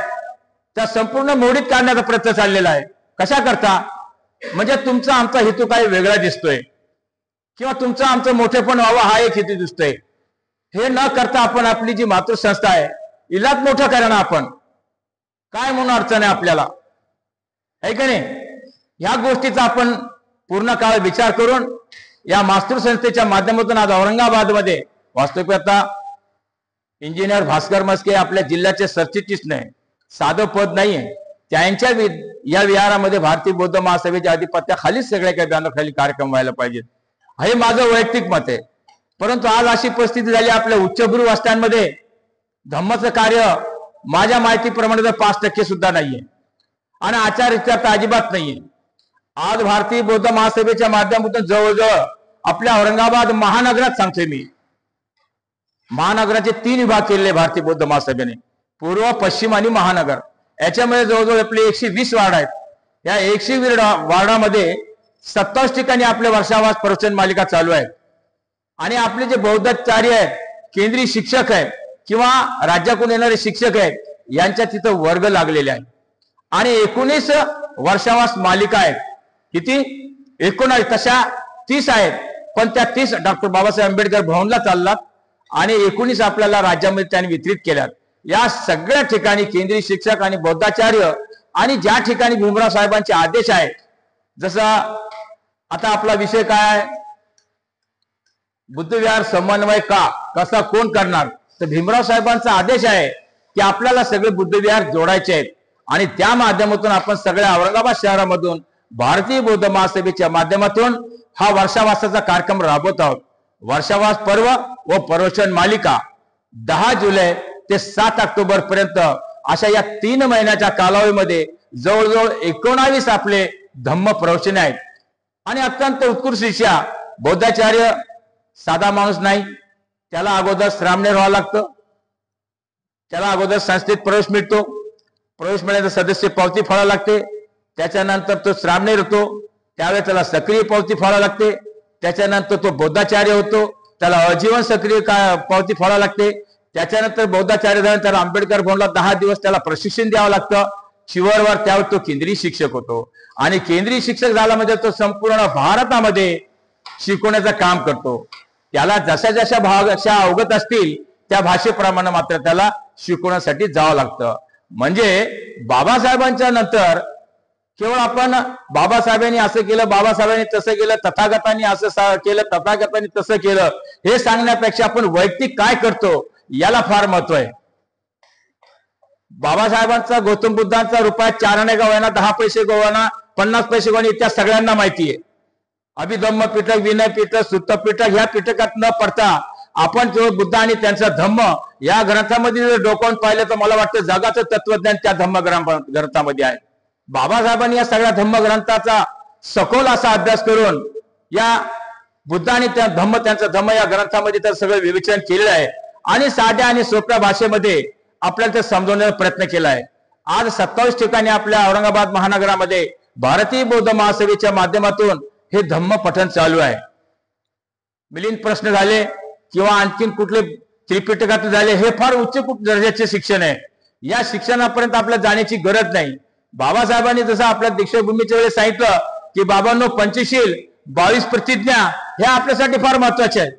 त्या संपूर्ण मोडीत काढण्याचा प्रयत्न चाललेला आहे. कशा करता? म्हणजे तुमचा आमचा हेतू काही वेगळा दिसतोय किंवा तुमचं आमचं मोठेपण व्हावं हा एक हेतू दिसतोय. हे न करता आपण आपली जी मातृसंस्था आहे हिलाच मोठं करणं आपण काय म्हणून अडचण आहे आपल्याला, आहे का नाही? ह्या गोष्टीचा आपण पूर्ण काळ विचार करून या मातृसंस्थेच्या माध्यमातून आज औरंगाबादमध्ये वास्तविकता इंजिनियर भास्कर म्हस्के आपल्या जिल्ह्याचे सरचिटणीस नाही, साधं पद नाहीये, त्यांच्या या विहारामध्ये भारतीय बौद्ध महासभेच्या अधिपत्याखालीच सगळ्या काही बॅनरखाली कार्यक्रम व्हायला पाहिजेत, हे माझं वैयक्तिक मत आहे. परंतु आज अशी परिस्थिती झाली आपल्या उच्चभ्रू वस्त्यांमध्ये धम्माचं कार्य माझ्या माहितीप्रमाणे तर 5% सुद्धा नाहीये आणि आचारविचार तर अजिबात नाहीये. आज भारतीय बौद्ध महासभेच्या माध्यमातून जवळजवळ आपल्या औरंगाबाद महानगरात सांगतोय मी, महानगराचे 3 विभाग केलेले भारतीय बौद्ध महासभेने, पूर्व, पश्चिम आणि महानगर. याच्यामध्ये जवळजवळ आपले 120 वार्ड आहेत. या 120 वार्डामध्ये 27 ठिकाणी आपले वर्षावास प्रवचन मालिका चालू आहेत. आणि आपले जे बौद्धाचार्य आहेत, केंद्रीय शिक्षक आहेत किंवा राज्याकडून येणारे शिक्षक आहेत, यांच्या तिथं वर्ग लागलेले आहेत. आणि 19 वर्षावास मालिका आहेत. किती? 19 तशा 30 आहेत, पण त्या 30 डॉक्टर बाबासाहेब आंबेडकर भवनला चाललात आणि 19 आपल्याला राज्यामध्ये त्यांनी वितरित केल्यात. या सगळ्या ठिकाणी केंद्रीय शिक्षक आणि बौद्धाचार्य आणि ज्या ठिकाणी भीमराव साहेबांचे आदेश आहेत, जसं आता आपला विषय काय आहे, बुद्धविहार समन्वय कसा कोण करणार, तर भीमराव साहेबांचा आदेश आहे की आपल्याला सगळे बुद्धविहार जोडायचे आहेत आणि त्या माध्यमातून आपण सगळ्या औरंगाबाद शहरामधून भारतीय बौद्ध महासभेच्या माध्यमातून हा वर्षावासाचा कार्यक्रम राबवत आहोत. वर्षावास पर्व व प्रवचन मालिका 10 जुलै ते 7 ऑक्टोबर पर्यंत अशा या 3 महिन्याच्या कालावधीमध्ये जवळजवळ 19 आपले धम्म प्रवचने आहेत. आणि अत्यंत उत्कृष्टरित्या बौद्धाचार्य साधा माणूस नाही, त्याला अगोदर श्रामणेर व्हावं लागतं, त्याला अगोदर संस्थेत प्रवेश मिळतो, प्रवेश मिळाल्यानंतर सदस्य पावती फाडावी लागते, त्याच्यानंतर तो श्रामणेर होतो, त्यावेळेस त्याला सक्रिय पावती फाडावी लागते, त्याच्यानंतर तो बौद्धाचार्य होतो, त्याला आजीवन सक्रिय पावती फाडावी लागते, त्याच्यानंतर बौद्धाचार्य झाल्यानंतर त्याला आंबेडकर भवनला 10 दिवस त्याला प्रशिक्षण द्यावं लागतं, शिवरवर त्यावर तो केंद्रीय शिक्षक होतो आणि केंद्रीय शिक्षक झाला म्हणजे तो संपूर्ण भारतामध्ये शिकवण्याचं काम करतो. त्याला जशा जशा भाषा अवगत असतील त्या भाषेप्रमाणे मात्र त्याला शिकवण्यासाठी जावं लागतं. म्हणजे बाबासाहेबांच्या नंतर केवळ आपण बाबासाहेबांनी असं केलं, बाबासाहेबांनी तसं केलं, तथागतांनी असं केलं, तथागतांनी तसं केलं हे सांगण्यापेक्षा आपण वैयक्तिक काय करतो याला फार महत्व आहे. बाबासाहेबांचा गौतम बुद्धांचा रुपया 4 आणे गव्हाणा, 10 पैसे गव्हाणा, 50 पैसे गव्हाणा इत्या सगळ्यांना माहिती आहे. अभिधम्म पीठक, विनय पीठक, सुत्त पीठक ह्या पीठकात न पडता आपण जो बुद्ध आणि त्यांचा धम्म या ग्रंथामध्ये जर डोकावून पाहिलं तर मला वाटतं जगाचं तत्वज्ञान त्या धम्म ग्रंथामध्ये आहे. बाबासाहेबांनी या सगळ्या धम्म ग्रंथाचा सखोल असा अभ्यास करून या बुद्ध आणि त्या धम्म त्यांचा धम्म या ग्रंथामध्ये तर सगळं विवेचन केलेलं आहे आणि साध्या आणि सोप्या भाषेमध्ये आपल्याला ते समजवण्याचा प्रयत्न केला आहे. आज 27 ठिकाणी आपल्या औरंगाबाद महानगरामध्ये भारतीय बौद्ध महासभेच्या माध्यमातून हे धम्म पठण चालू आहे. मिलिंद प्रश्न झाले किंवा आणखीन कुठले त्रिपिटकात झाले हे फार उच्च दर्जाचे शिक्षण आहे. या शिक्षणापर्यंत आपल्याला जाण्याची गरज नाही. बाबासाहेबांनी जसं आपल्या दीक्षाभूमीच्या वेळेस सांगितलं की बाबांनो पंचशील 22 प्रतिज्ञा हे आपल्यासाठी फार महत्वाचे आहेत.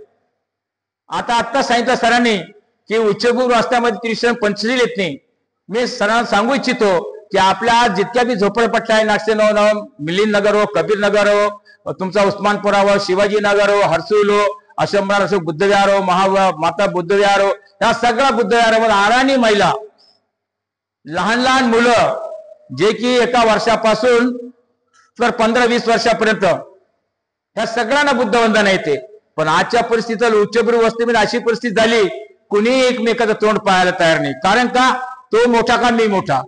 आता सांगितलं सरांनी की उच्चभू रस्त्यामध्ये त्रिशरण पंचशील येत नाही. मी सरांना सांगू इच्छितो की आपल्या आज जितक्या बी झोपडपट्ट्या आहे, नागसेनव, मिलिंद नगर हो, कबीर नगर हो, तुमचा उस्मानपुरा हो, शिवाजी नगर हो, हर्सूल हो, अशंभर अशोक बुद्धविहार हो, माता बुद्धविहार हो, या सगळ्या बुद्धविहारामध्ये आराणी महिला, लहान लहान मुलं जे की एका वर्षापासून तर 15-20 वर्षापर्यंत ह्या सगळ्यांना बुद्धवंदना येते. पण आजच्या परिस्थितीत उच्चभ्रू वस्तीमध्ये अशी परिस्थिती झाली कुणी एकमेकाचं तोंड पाहायला तयार नाही. कारण का तो मोठा का मी मोठा,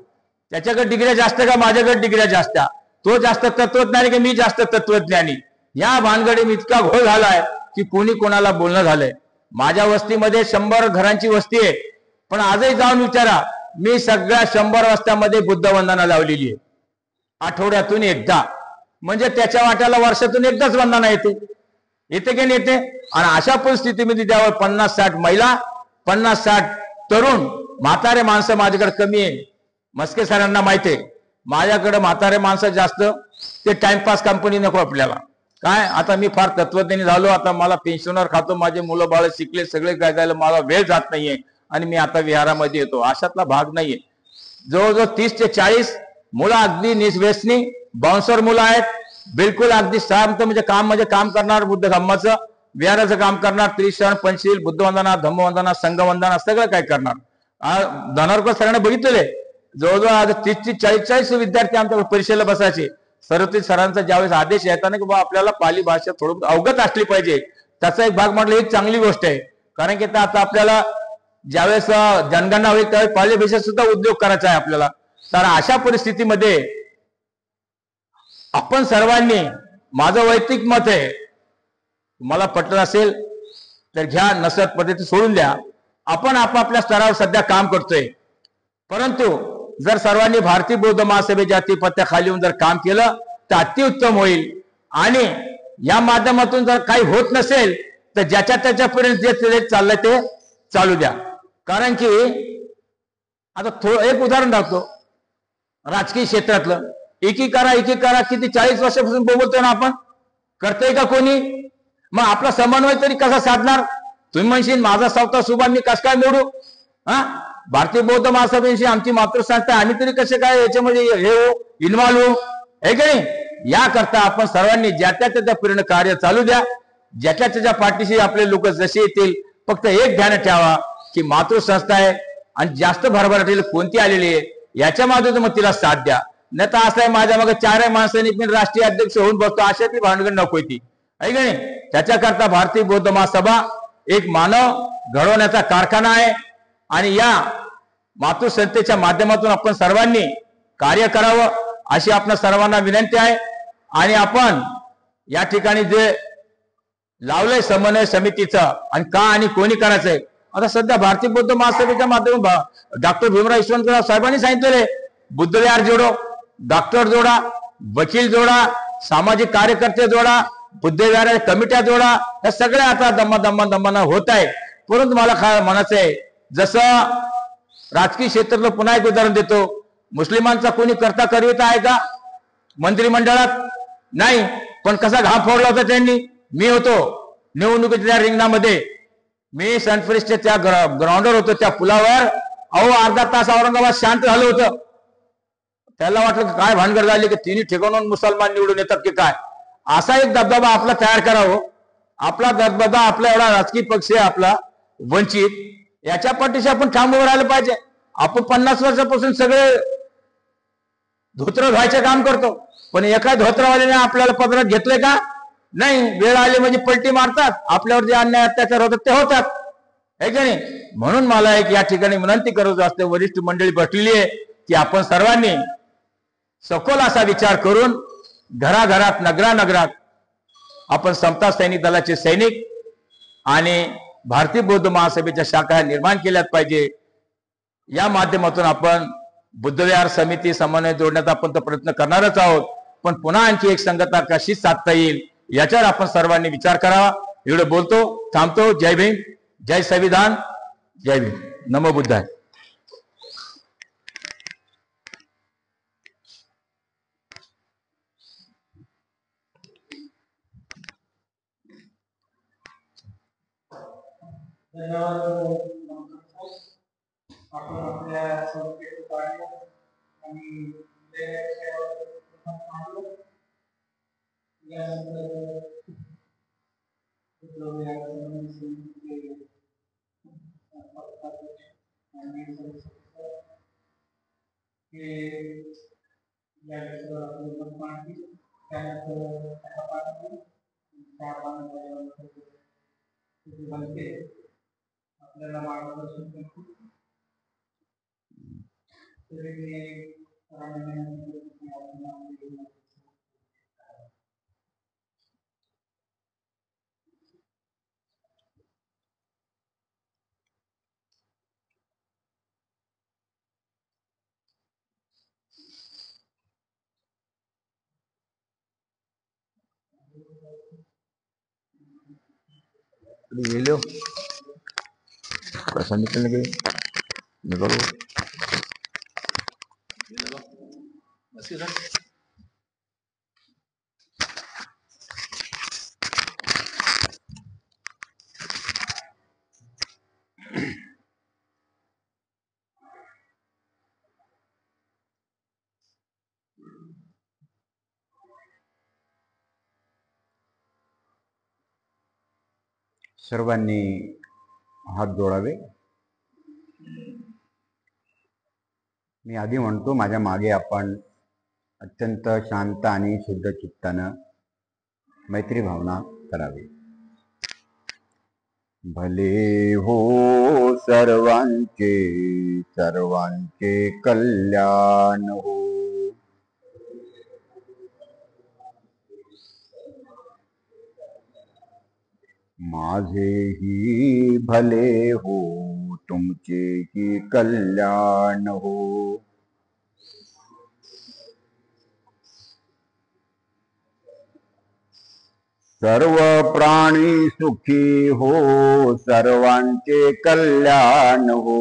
त्याच्याकडे डिग्र्या जास्त का माझ्याकडे डिग्र्या जास्त, तो जास्त तत्वज्ञानी का मी जास्त तत्वज्ञानी, या भानगडीत इतका घोळ झालाय की कोणी कोणाला बोलणं झालंय. माझ्या वस्तीमध्ये 100 घरांची वस्ती आहे, पण आजही जाऊन विचारा मी सगळ्या 100 वस्त्यामध्ये बुद्धवंदना लावलेली आहे. आठवड्यातून एकदा, म्हणजे त्याच्या वाट्याला वर्षातून एकदाच वंदना येते की नाही येते. आणि अशा परिस्थितीमध्ये त्यावर 50-60 महिला, 50-60 तरुण, म्हातारे माणसं माझ्याकडे कमी आहे. मस्के सरांना माहिती आहे माझ्याकडे म्हातारे माणसं जास्त, ते टाइमपास कंपनी नको आपल्याला. काय आता मी फार तत्वज्ञानी झालो, आता मला पेन्शनर खातो, माझे मुलं बाळ शिकले, सगळे काय झालं, मला वेळ जात नाहीये आणि मी आता विहारामध्ये येतो, अशातला भाग नाहीये. जवळजवळ 30 ते 40 मुलं अगदी निस्व्यसनी बाउन्सर मुलं आहेत, बिलकुल अगदी शांत, म्हणजे काम करणार, बुद्ध धम्माचं विहाराचं काम करणार, त्रिशरण पंचशील, बुद्धवंदना, धम्मवंदना, संघवंदना सगळं काय करणार. धनारकर सरांना बघितलेले जवळजवळ आज 30 ते 40 विद्यार्थी आमच्या परीक्षेला बसायचे. सरस्वती सरांचा ज्यावेळेस आदेश येताना की बाबा आपल्याला पाली भाषा थोडं अवगत असली पाहिजे, त्याचा एक भाग म्हटलं ही चांगली गोष्ट आहे. कारण की आता आपल्याला ज्यावेळेस जनगणना होईल त्यावेळेस पाली भाषेत सुद्धा उद्योग करायचा आहे आपल्याला. तर अशा परिस्थितीमध्ये आपण सर्वांनी, माझं वैयक्तिक मत आहे, मला पटलं असेल तर घ्या, नसत पद्धती सोडून द्या. आपण आपापल्या स्तरावर सध्या काम करतोय, परंतु जर सर्वांनी भारतीय बौद्ध महासभेच्या अतिपत्याखाली येऊन जर काम केलं तर अतिउत्तम होईल. आणि या माध्यमातून जर काही होत नसेल तर ज्याच्या त्याच्यापर्यंत जे चाललंय ते चालू द्या. कारण की आता एक उदाहरण दाखवतो राजकीय क्षेत्रातलं. एकीकरा किती 40 वर्षापासून बोलतोय ना आपण, करतोय का कोणी? मग आपला समन्वय तरी कसा साधणार? तुम्ही म्हणशील माझा सावता सुभा मी कस काय मोडू? हा, भारतीय बौद्ध महासभेशी आमची मातृसंस्था, आम्ही तरी कसे काय याच्यामध्ये हे इन्व्हॉल्व होऊ? हे की नाही? याकरता आपण सर्वांनी ज्या त्या पूर्ण कार्य चालू द्या. ज्याच्या त्याच्या पाठीशी आपले लोक जसे येतील, फक्त एक ध्यान ठेवा की मातृसंस्था आहे आणि जास्त भरभराटीला कोणती आलेली आहे याच्या माध्यमातून मग तिला साथ द्या. नाही तर असं आहे माझ्या मग 4 माणसांनी मी राष्ट्रीय अध्यक्ष होऊन बसतो, अशा ती भानगड नको ती, आहे की नाही? त्याच्याकरता भारतीय बौद्ध महासभा एक मानव घडवण्याचा कारखाना आहे आणि या मातृसंस्थेच्या माध्यमातून आपण सर्वांनी कार्य करावं अशी आपण सर्वांना विनंती आहे. आणि आपण या ठिकाणी जे लावलंय समन्वय समितीचं आणि का आणि कोणी करायचंय, आता सध्या भारतीय बौद्ध महासभेच्या माध्यमातून डॉक्टर भीमराव यशवंतराव साहेबांनी सांगितलेले बुद्धविहार जोडो, डॉक्टर जोडा, वकील जोडा, सामाजिक कार्यकर्ते जोडा, बुद्धविहार कमिट्या जोडा. या सगळ्या आता दम्मा होत आहे. परंतु मला काय म्हणायचं आहे, जसं राजकीय क्षेत्रातलं पुन्हा एक उदाहरण देतो. मुस्लिमांचा कोणी करता करविता आहे का मंत्रिमंडळात? नाही. पण कसा घाम फोडला होता त्यांनी? मी होतो निवडणुकीच्या रिंगणामध्ये, मी सनफ्रेशच्या त्या ग्राउंडवर होतो, त्या पुलावर. अहो अर्धा तास औरंगाबाद शांत झालं होतं. त्याला वाटलं काय भानगड झाली की तिन्ही ठिकाणून मुसलमान निवडून येतात की काय? असा एक दबदबा आपला तयार करावं. आपला दबदबा, आपला एवढा राजकीय पक्ष आहे आपला वंचित, याच्या पाठीशी आपण ठाम उभं राहिलं पाहिजे. आपण 50 वर्षापासून सगळे धोत्र धुवायचे काम करतो, पण एका धोत्रवाल्याने आपल्याला पदरात घेतलंय का? नाही. वेळ आली म्हणजे पलटी मारतात, आपल्यावर जे अन्याय अत्याचार होतात ते होतात, आहे की नाही? म्हणून मला एक या ठिकाणी विनंती करत असते, वरिष्ठ मंडळी बसलेली आहे, की आपण सर्वांनी सखोल असा विचार करून घराघरात नगरात आपण समता सैनिक दलाचे सैनिक आणि भारतीय बौद्ध महासभेच्या शाखा निर्माण केल्यात पाहिजे. या माध्यमातून आपण बुद्धविहार समिती समन्वय जोडण्याचा आपण तो प्रयत्न करणारच आहोत. पण पुन्हा आणखी एक संघटना कशी साधता येईल याच्यावर आपण सर्वांनी विचार करावा. एवढं बोलतो, थांबतो. जय भीम, जय संविधान, जय भीम, नमो बुद्धाय. धन्यवाद. आपण आपल्या संस्थेचं कार्य आणि आपल्याला मार्गदर्शन करतो. कैसा निकलने के निकलो. सर्वांनी हात जोडावे. मी आधी म्हणतो, माझ्या मागे आपण अत्यंत शांत आणि शुद्ध चित्तानं मैत्री भावना करावी. भले हो सर्वांचे सर्वांचे कल्याण हो. माझेही भले हो तुमचेही कल्याण हो. सर्व प्राणी सुखी हो सर्वांचे कल्याण हो.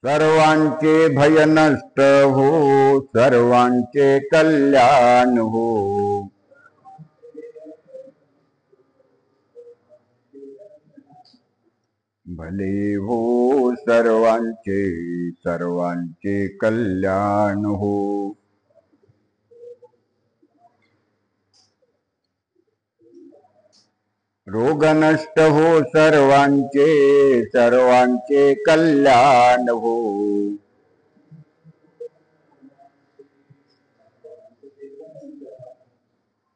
सर्वांचे भय नष्ट हो, सर्वांचे कल्याण हो. भले हो सर्वांचे, सर्वांचे कल्याण हो. रोग नष्ट हो सर्वांचे, सर्वांचे कल्याण हो.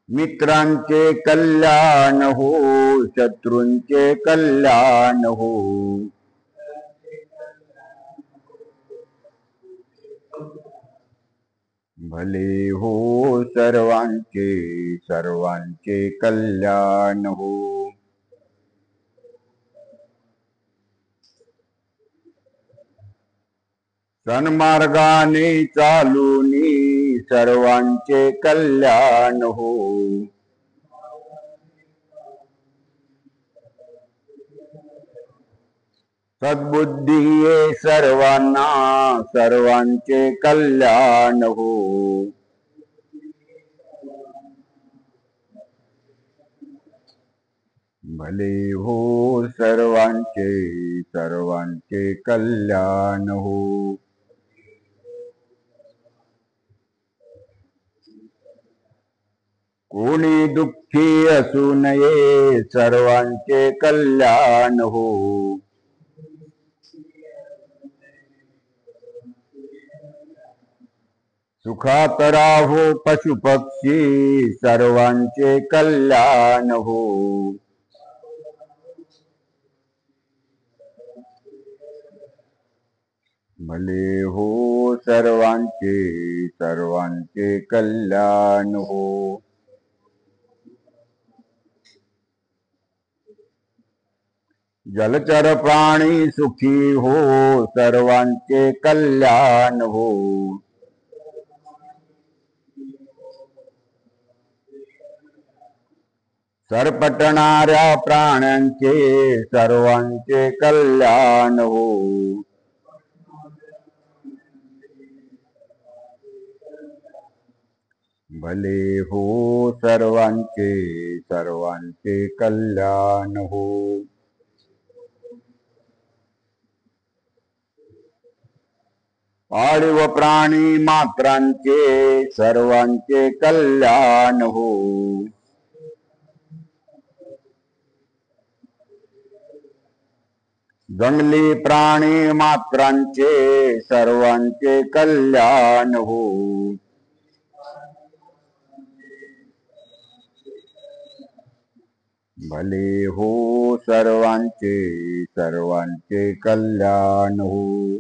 मित्रांचे कल्याण हो, शत्रूंचे कल्याण हो. भले हो सर्वांचे, सर्वांचे कल्याण हो. सन्मार्गाने चालूनी सर्वांचे कल्याण हो. सद्बुद्धी ये सर्वांना, सर्वांचे कल्याण हो. भले हो सर्वांचे, सर्वांचे कल्याण हो. कोणी दुःखी असू नये, सर्वांचे कल्याण हो. सुखात राहो पशु पक्षी, सर्वांचे कल्याण हो. भले हो सर्वांचे, सर्वांचे कल्याण हो. जलचर प्राणी सुखी हो, सर्वांचे कल्याण हो. सरपटणाऱ्या प्राण्यांचे, सर्वांचे कल्याण हो. भले हो सर्वांचे, सर्वांचे कल्याण हो. पाळीव प्राणी मात्रांचे, सर्वांचे कल्याण हो. जंगली प्राणी मात्रांचे, सर्वांचे कल्याण हो. भले हो सर्वांचे, सर्वांचे कल्याण हो.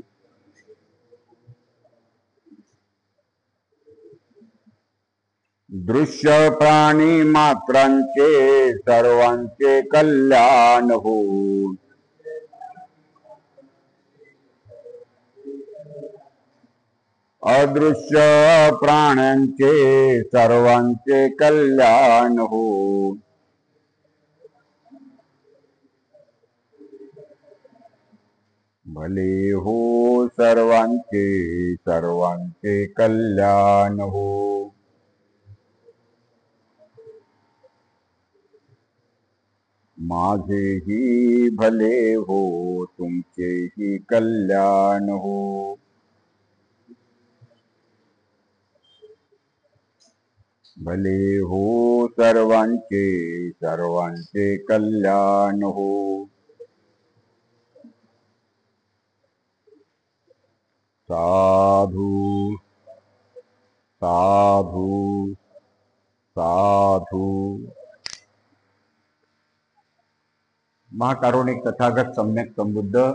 दृश्य प्राणी मात्रांचे, सर्वांचे कल्याण हो. अदृश्य प्राण्यांचे, सर्वांचे कल्याण हो. भले हो सर्वांचे, सर्वांचे कल्याण हो. माझेही भले हो, तुमचेही कल्याण हो. भले हो सर्वांचे, सर्वांचे कल्याण हो. साधु साधु साधु. महाकारुणिक तथागत सम्यक संबुद्ध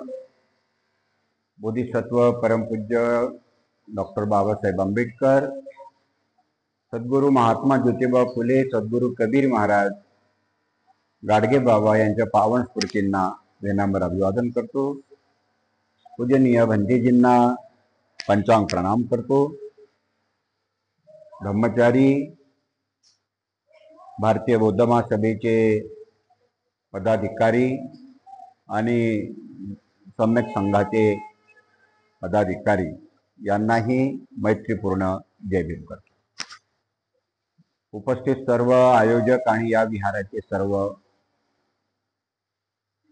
बोधिसत्व परमपूज्य डॉक्टर बाबासाहेब आंबेडकर, सद्गुरू महात्मा ज्योतिबा फुले, सद्गुरू कबीर महाराज, गाडगे बाबा यांच्या पावन स्फूर्तींना विनम्र अभिवादन करतो. पूजनीय भंतेजींना पंचांग प्रणाम करतो. ब्रह्मचारी भारतीय बौद्ध महासभेचे पदाधिकारी आणि सम्यक संघाचे पदाधिकारी यांनाही मैत्रीपूर्ण जय भीम करतो. उपस्थित सर्व आयोजक आणि या विहाराचे सर्व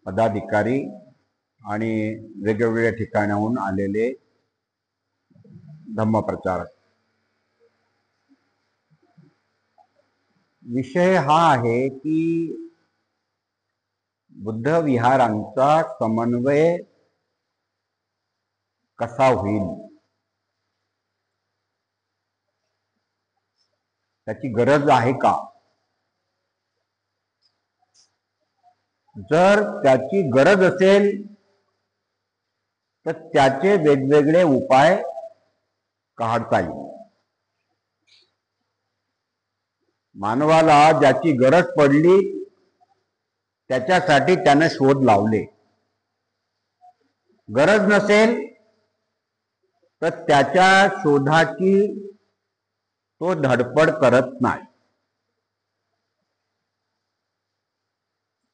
पदाधिकारी आणि वेगवेगळ्या ठिकाणाहून आलेले धम्मप्रचारक, विषय हा आहे की बुद्ध विहारांचा समन्वय कसा होईल, त्याची गरज आहे का. जर त्याची गरज असेल तर त्याचे वेगवेगळे उपाय काढता येईल. मानवाला ज्याची गरज पडली त्याच्यासाठी त्याने शोध लावले. गरज नसेल तर त्याच्या शोधाची तो धडपड करत नाही.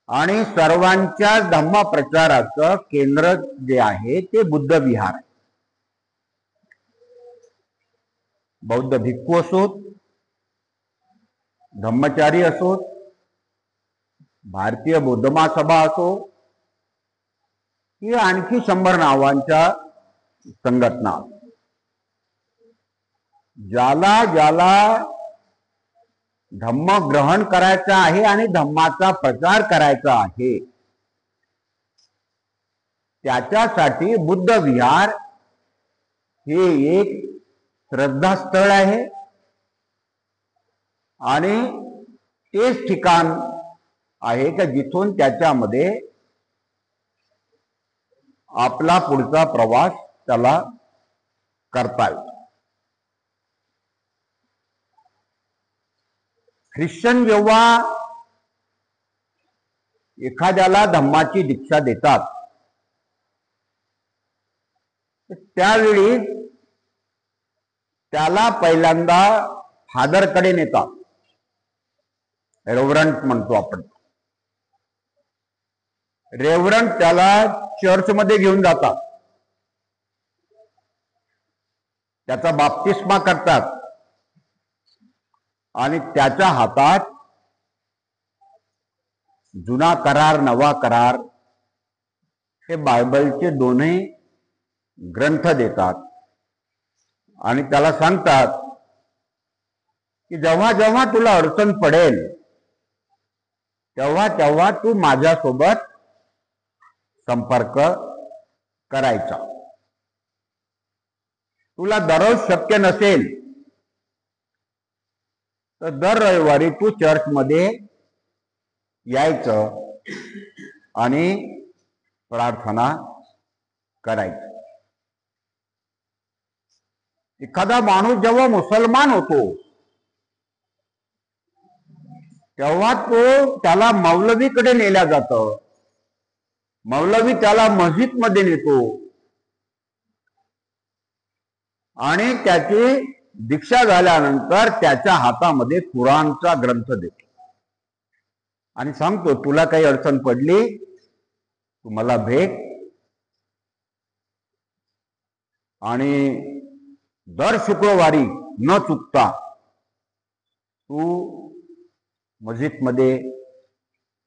आणि सर्वांच्या धम्मप्रचाराचं केंद्र जे आहे ते बुद्ध विहार आहे. बौद्ध भिक्खू असोत, धम्मचारी असोत, भारतीय बौद्ध महासभा असो किंवा आणखी 100 नावांच्या संघटना, ज्याला ज्याला धम्म ग्रहण करायचा आहे आणि धम्माचा प्रचार करायचा आहे त्याच्यासाठी बुद्ध विहार हे एक श्रद्धास्थळ आहे आणि तेच ठिकाण आहे की जिथून त्याच्यामध्ये आपला पुढचा प्रवास त्याला करता येईल. ख्रिश्चन जेव्हा एखाद्याला धम्माची दीक्षा देतात त्यावेळी त्याला पहिल्यांदा फादरकडे नेतात, रेव्हरंट म्हणतो आपण. रेव्हरंट त्याला चर्चमध्ये घेऊन जातात, त्याचा बाप्तिस्मा करतात आणि त्याच्या हातात जुना करार नवा करार हे बायबलचे दोन्ही ग्रंथ देतात आणि त्याला सांगतात की जेव्हा जेव्हा तुला अडचण पडेल तेव्हा तेव्हा तू माझ्यासोबत संपर्क करायचा. तुला दररोज शक्य नसेल तर दर रविवारी तू चर्चमध्ये यायचं आणि प्रार्थना करायची. एखादा माणूस जेव्हा मुसलमान होतो तेव्हा त्याला मौलवीकडे नेल्या जातं. मौलवी त्याला मस्जिदमध्ये नेतो आणि त्याची दीक्षा झाल्यानंतर त्याच्या हातामध्ये कुराणचा ग्रंथ देतो आणि सांगतो तुला काही अडचण पडली तू मला भेट आणि दर शुक्रवारी न चुकता तू मस्जिदमध्ये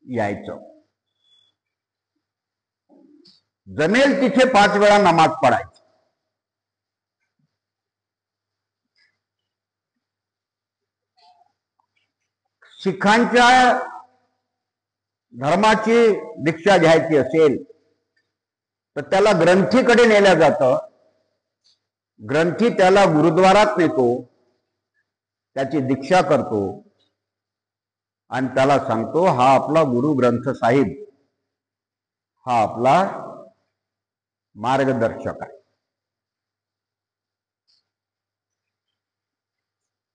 यायचं. जमेल तिथे 5 वेळा नमाज पडायची. शिखांच्या धर्माची दीक्षा घ्यायची असेल तर त्याला ग्रंथीकडे नेल्या जातं. ग्रंथी त्याला गुरुद्वारात नेतो, त्याची दीक्षा करतो आणि त्याला सांगतो हा आपला गुरु ग्रंथ साहिब हा आपला मार्गदर्शक आहे.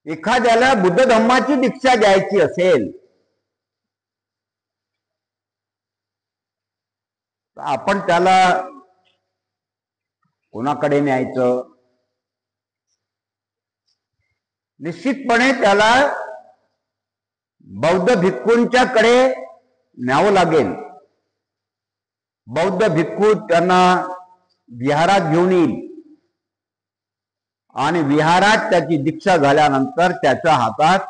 एखाद्याला बुद्ध धम्माची दीक्षा घ्यायची असेल तर आपण त्याला कोणाकडे न्यायचं. निश्चितपणे त्याला बौद्ध भिक्खूंच्याकडे न्यावं लागेल. बौद्ध भिक्खू त्यांना विहारात घेऊन येईल आणि विहारात त्याची दीक्षा झाल्यानंतर त्याच्या हातात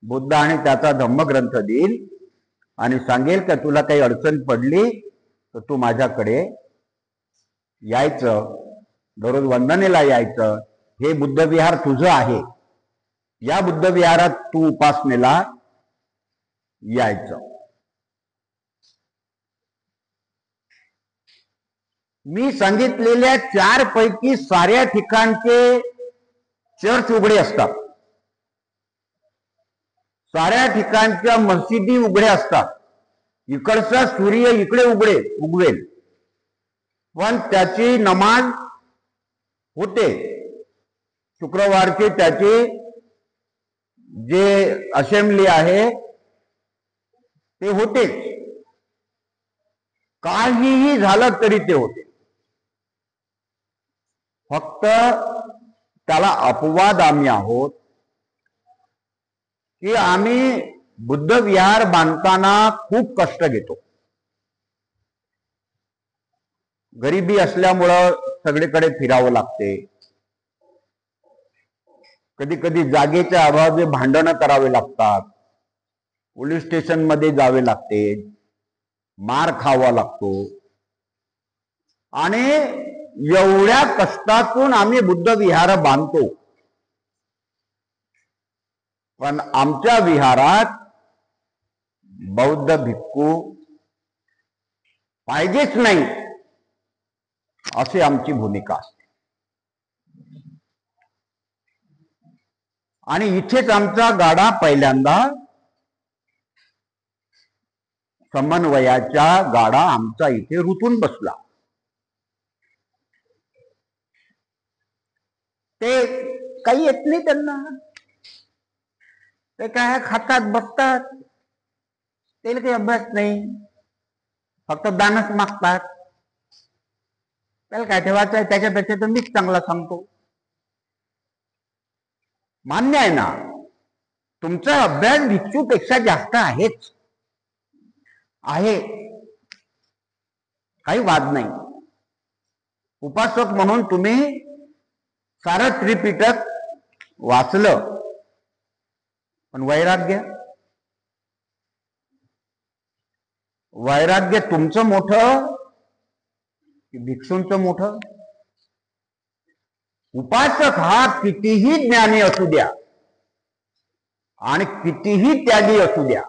बुद्ध आणि त्याचा धम्मग्रंथ देईल आणि सांगेल का तुला काही अडचण पडली तर तू माझ्याकडे यायचं, दररोज वंदनेला यायचं. हे बुद्ध विहार तुझं आहे, या बुद्ध विहारात तू उपासनेला यायचं. मी सांगितलेल्या 4 पैकी साऱ्या ठिकाणचे चर्च उघडे असतात, साऱ्या ठिकाणच्या मस्जिदी उघड्या असतात. इकडचा सूर्य इकडे उगवेल पण त्याची नमाज होते. शुक्रवारची त्याची जे असेंब्ली आहे ते होतेच. काहीही झालं तरी ते होते. फक्त त्याला अपवाद आम्ही आहोत की आम्ही बुद्ध विहार बांधताना खूप कष्ट घेतो. गरिबी असल्यामुळं सगळीकडे फिरावं लागते. कधी कधी जागेच्या अभावी भांडणं करावे लागतात, पोलीस स्टेशन मध्ये जावे लागते, मार खावा लागतो. आणि एवढ्या कष्टातून आम्ही बुद्ध विहार बांधतो. पण आमच्या विहारात बौद्ध भिक्खू पाहिजेच नाही अशी आमची भूमिका असते. आणि इथेच आमचा गाडा पहिल्यांदा समन्वयाच्या गाडा आमचा इथे रुतून बसला. ते काही येत नाही त्यांना, ते काय खातात बसतात, त्याला काही अभ्यास नाही, फक्त दानच मागतात. त्याला काय ठेवायचं आहे, त्याच्यापेक्षा तर मीच चांगला सांगतो. मान्य आहे ना, तुमचा अभ्यास भिक्षूपेक्षा जास्त आहेच आहे, काही वाद नाही. उपासक म्हणून तुम्ही सारं त्रिपिटक वाचलं, पण वैराग्य तुमचं मोठं की भिक्षूंचं मोठं? उपासक हा कितीही ज्ञानी असू द्या आणि कितीही त्यागी असू द्या,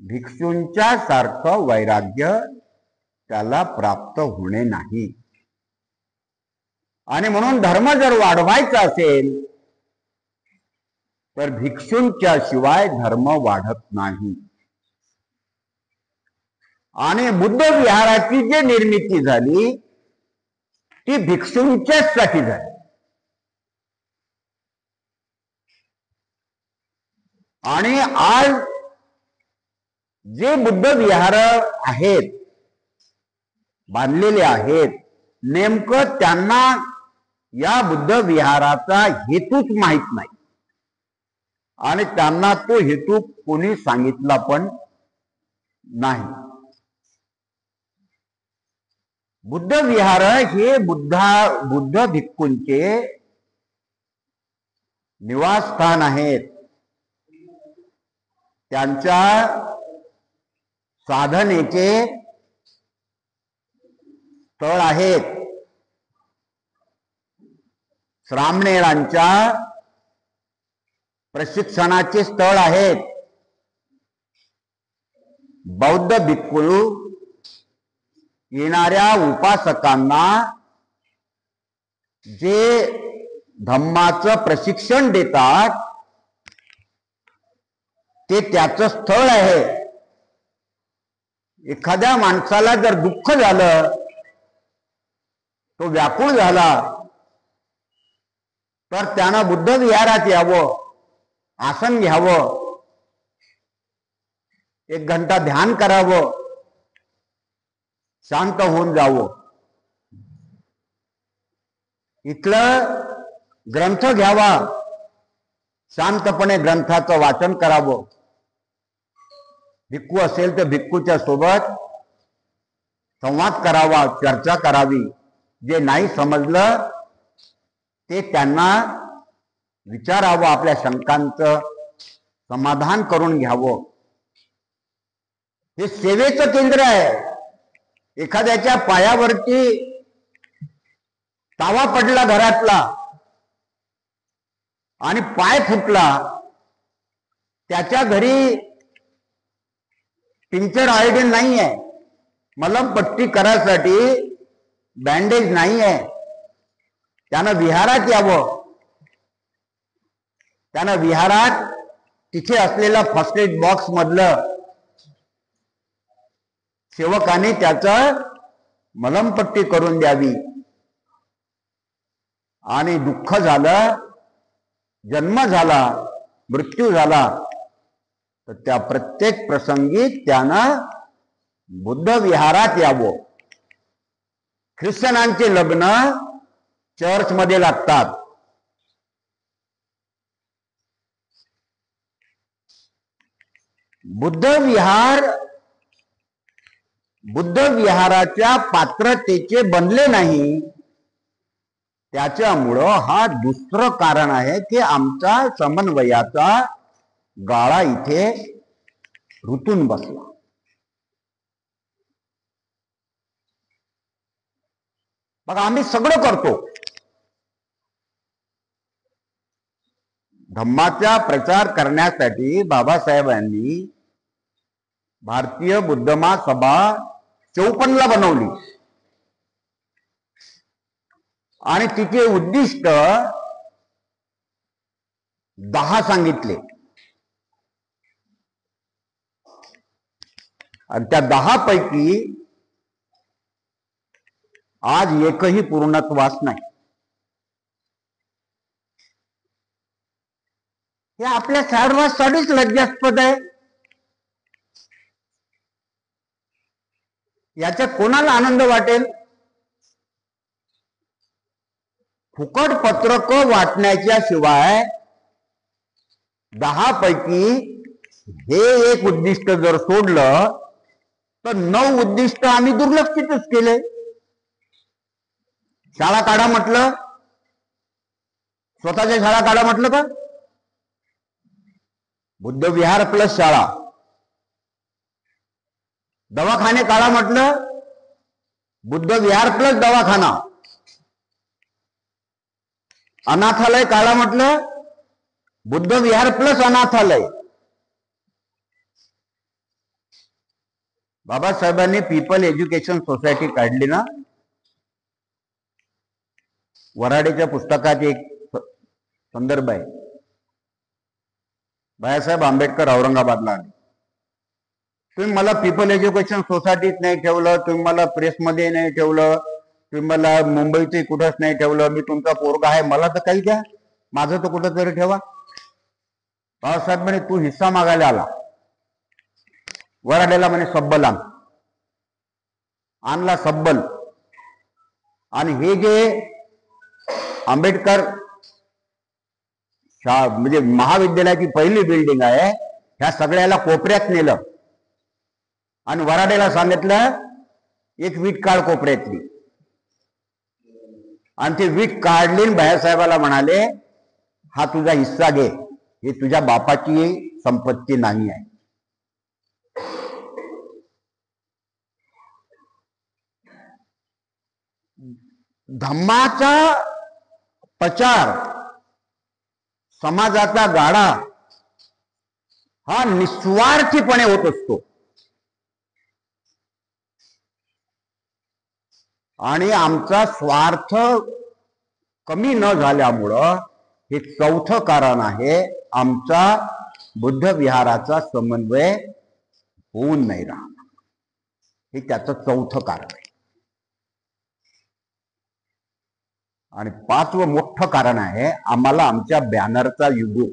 भिक्षूंच्या सारखं वैराग्य त्याला प्राप्त होणे नाही. आणि म्हणून धर्म जर वाढवायचा असेल तर भिक्षूंच्या शिवाय धर्म वाढत नाही. आणि बुद्ध विहाराची जी निर्मिती झाली ती भिक्षूंच्याच साठी झाली. आणि आज जे बुद्ध विहार आहेत, बांधलेले आहेत, नेमकं त्यांना या बुद्ध विहाराचा हेतूच माहित नाही. आणि त्यांना तो हेतू कोणी सांगितला पण नाही. बुद्ध विहार हे बुद्ध भिक्खूंचे निवासस्थान आहेत, त्यांच्या साधनेचे स्थळ आहेत, श्रामणेरांच्या प्रशिक्षणाचे स्थळ आहेत. बौद्ध भिक्खू येणाऱ्या उपासकांना जे धम्माचं प्रशिक्षण देतात ते त्याचं स्थळ आहे. एखाद्या माणसाला जर दुःख झालं, तो व्याकुळ झाला, तर त्यानं बुद्ध विहारात यावं, आसन घ्यावं, 1 घंटा ध्यान करावं, शांत होऊन जावं. इथलं ग्रंथ घ्यावा, शांतपणे ग्रंथाचं वाचन करावं. भिक्खू असेल तर भिक्खूच्या सोबत संवाद करावा, चर्चा करावी. जे नाही समजलं ते त्यांना विचारावं, आपल्या शंकांचं समाधान करून घ्यावं. हे सेवेचं केंद्र आहे. एखाद्याच्या पायावरती तावा पडला घरातला आणि पाय फुटला, त्याच्या घरी टिंचर आयोडीन नाही आहे, मलमपट्टी करायसाठी बँडेज नाही आहे. त्यानं विहारात यावं. त्यानं विहारात तिथे असलेल्या फर्स्ट एड बॉक्स मधलं सेवकाने त्याचं मलमपट्टी करून द्यावी. आणि दुःख झालं, जन्म झाला, मृत्यू झाला, तर त्या प्रत्येक प्रसंगी त्यानं बुद्ध विहारात यावं. ख्रिश्चनांचे लग्न चर्चमध्ये लागतात. बुद्ध विहाराच्या पात्रतेचे बनले नाही. त्याच्यामुळं हा दुसरं कारण आहे की आमचा समन्वयाचा गाळा इथे रुतून बसला. बघा, आम्ही सगळं करतो. धम्माचा प्रचार करण्यासाठी बाबासाहेबांनी भारतीय बुद्ध महासभा 54ला बनवली आणि तिचे उद्दिष्ट 10 सांगितले. आणि त्या 10 पैकी आज एकही पूर्णत्वास नाही. हे आपल्या सर्वांसाठीच लज्जास्पद आहे. याच्यात कोणाला आनंद वाटेल? फुकट पत्रक वाटण्याच्या शिवाय 10 पैकी हे एक उद्दिष्ट जर सोडलं तर 9 उद्दिष्ट आम्ही दुर्लक्षितच केले. शाळा काढा म्हटलं, स्वतःच्या शाळा काढा म्हटलं का? बुद्ध विहार प्लस शाळा. दवाखाने काढा म्हटलं, बुद्ध विहार प्लस दवाखाना. अनाथालय काढा म्हटलं, बुद्ध विहार प्लस अनाथालय. बाबासाहेबांनी पीपल एज्युकेशन सोसायटी काढली ना. वराडेच्या पुस्तकात एक संदर्भ आहे. बाळासाहेब आंबेडकर औरंगाबादला आले. तुम्ही मला पीपल एज्युकेशन सोसायटीत नाही ठेवलं, तुम्ही मला प्रेसमध्ये नाही ठेवलं, तुम्ही मला मुंबईतही कुठंच नाही ठेवलं. मी तुमचा पोरगा आहे, मला तर काही द्या, माझं तर कुठं तरी ठेवा. बाळासाहेब म्हणे तू हिस्सा मागायला आला. वराडेला म्हणे सब्बल आण. आणला सब्बल. आणि हे जे आंबेडकर म्हणजे महाविद्यालयाची पहिली बिल्डिंग आहे, ह्या सगळ्याला कोपऱ्यात नेलं आणि वराडेला सांगितलं एक वीट काढ कोपऱ्यातली. आणि ते वीट काढली आणि बाळासाहेबाला म्हणाले हा तुझा हिस्सा घे, हे तुझ्या बापाची संपत्ती नाही आहे. धम्माचा प्रचार, समाजाचा गाडा हा निस्वार्थीपणे होत असतो. आणि आमचा स्वार्थ कमी न झाल्यामुळं हे चौथं कारण आहे, आमचा बुद्ध विहाराचा समन्वय होऊन नाही राहणार. हे त्याचं चौथं कारण आहे. आणि 5वं मोठं कारण आहे, आम्हाला आमच्या बॅनरचा युगो.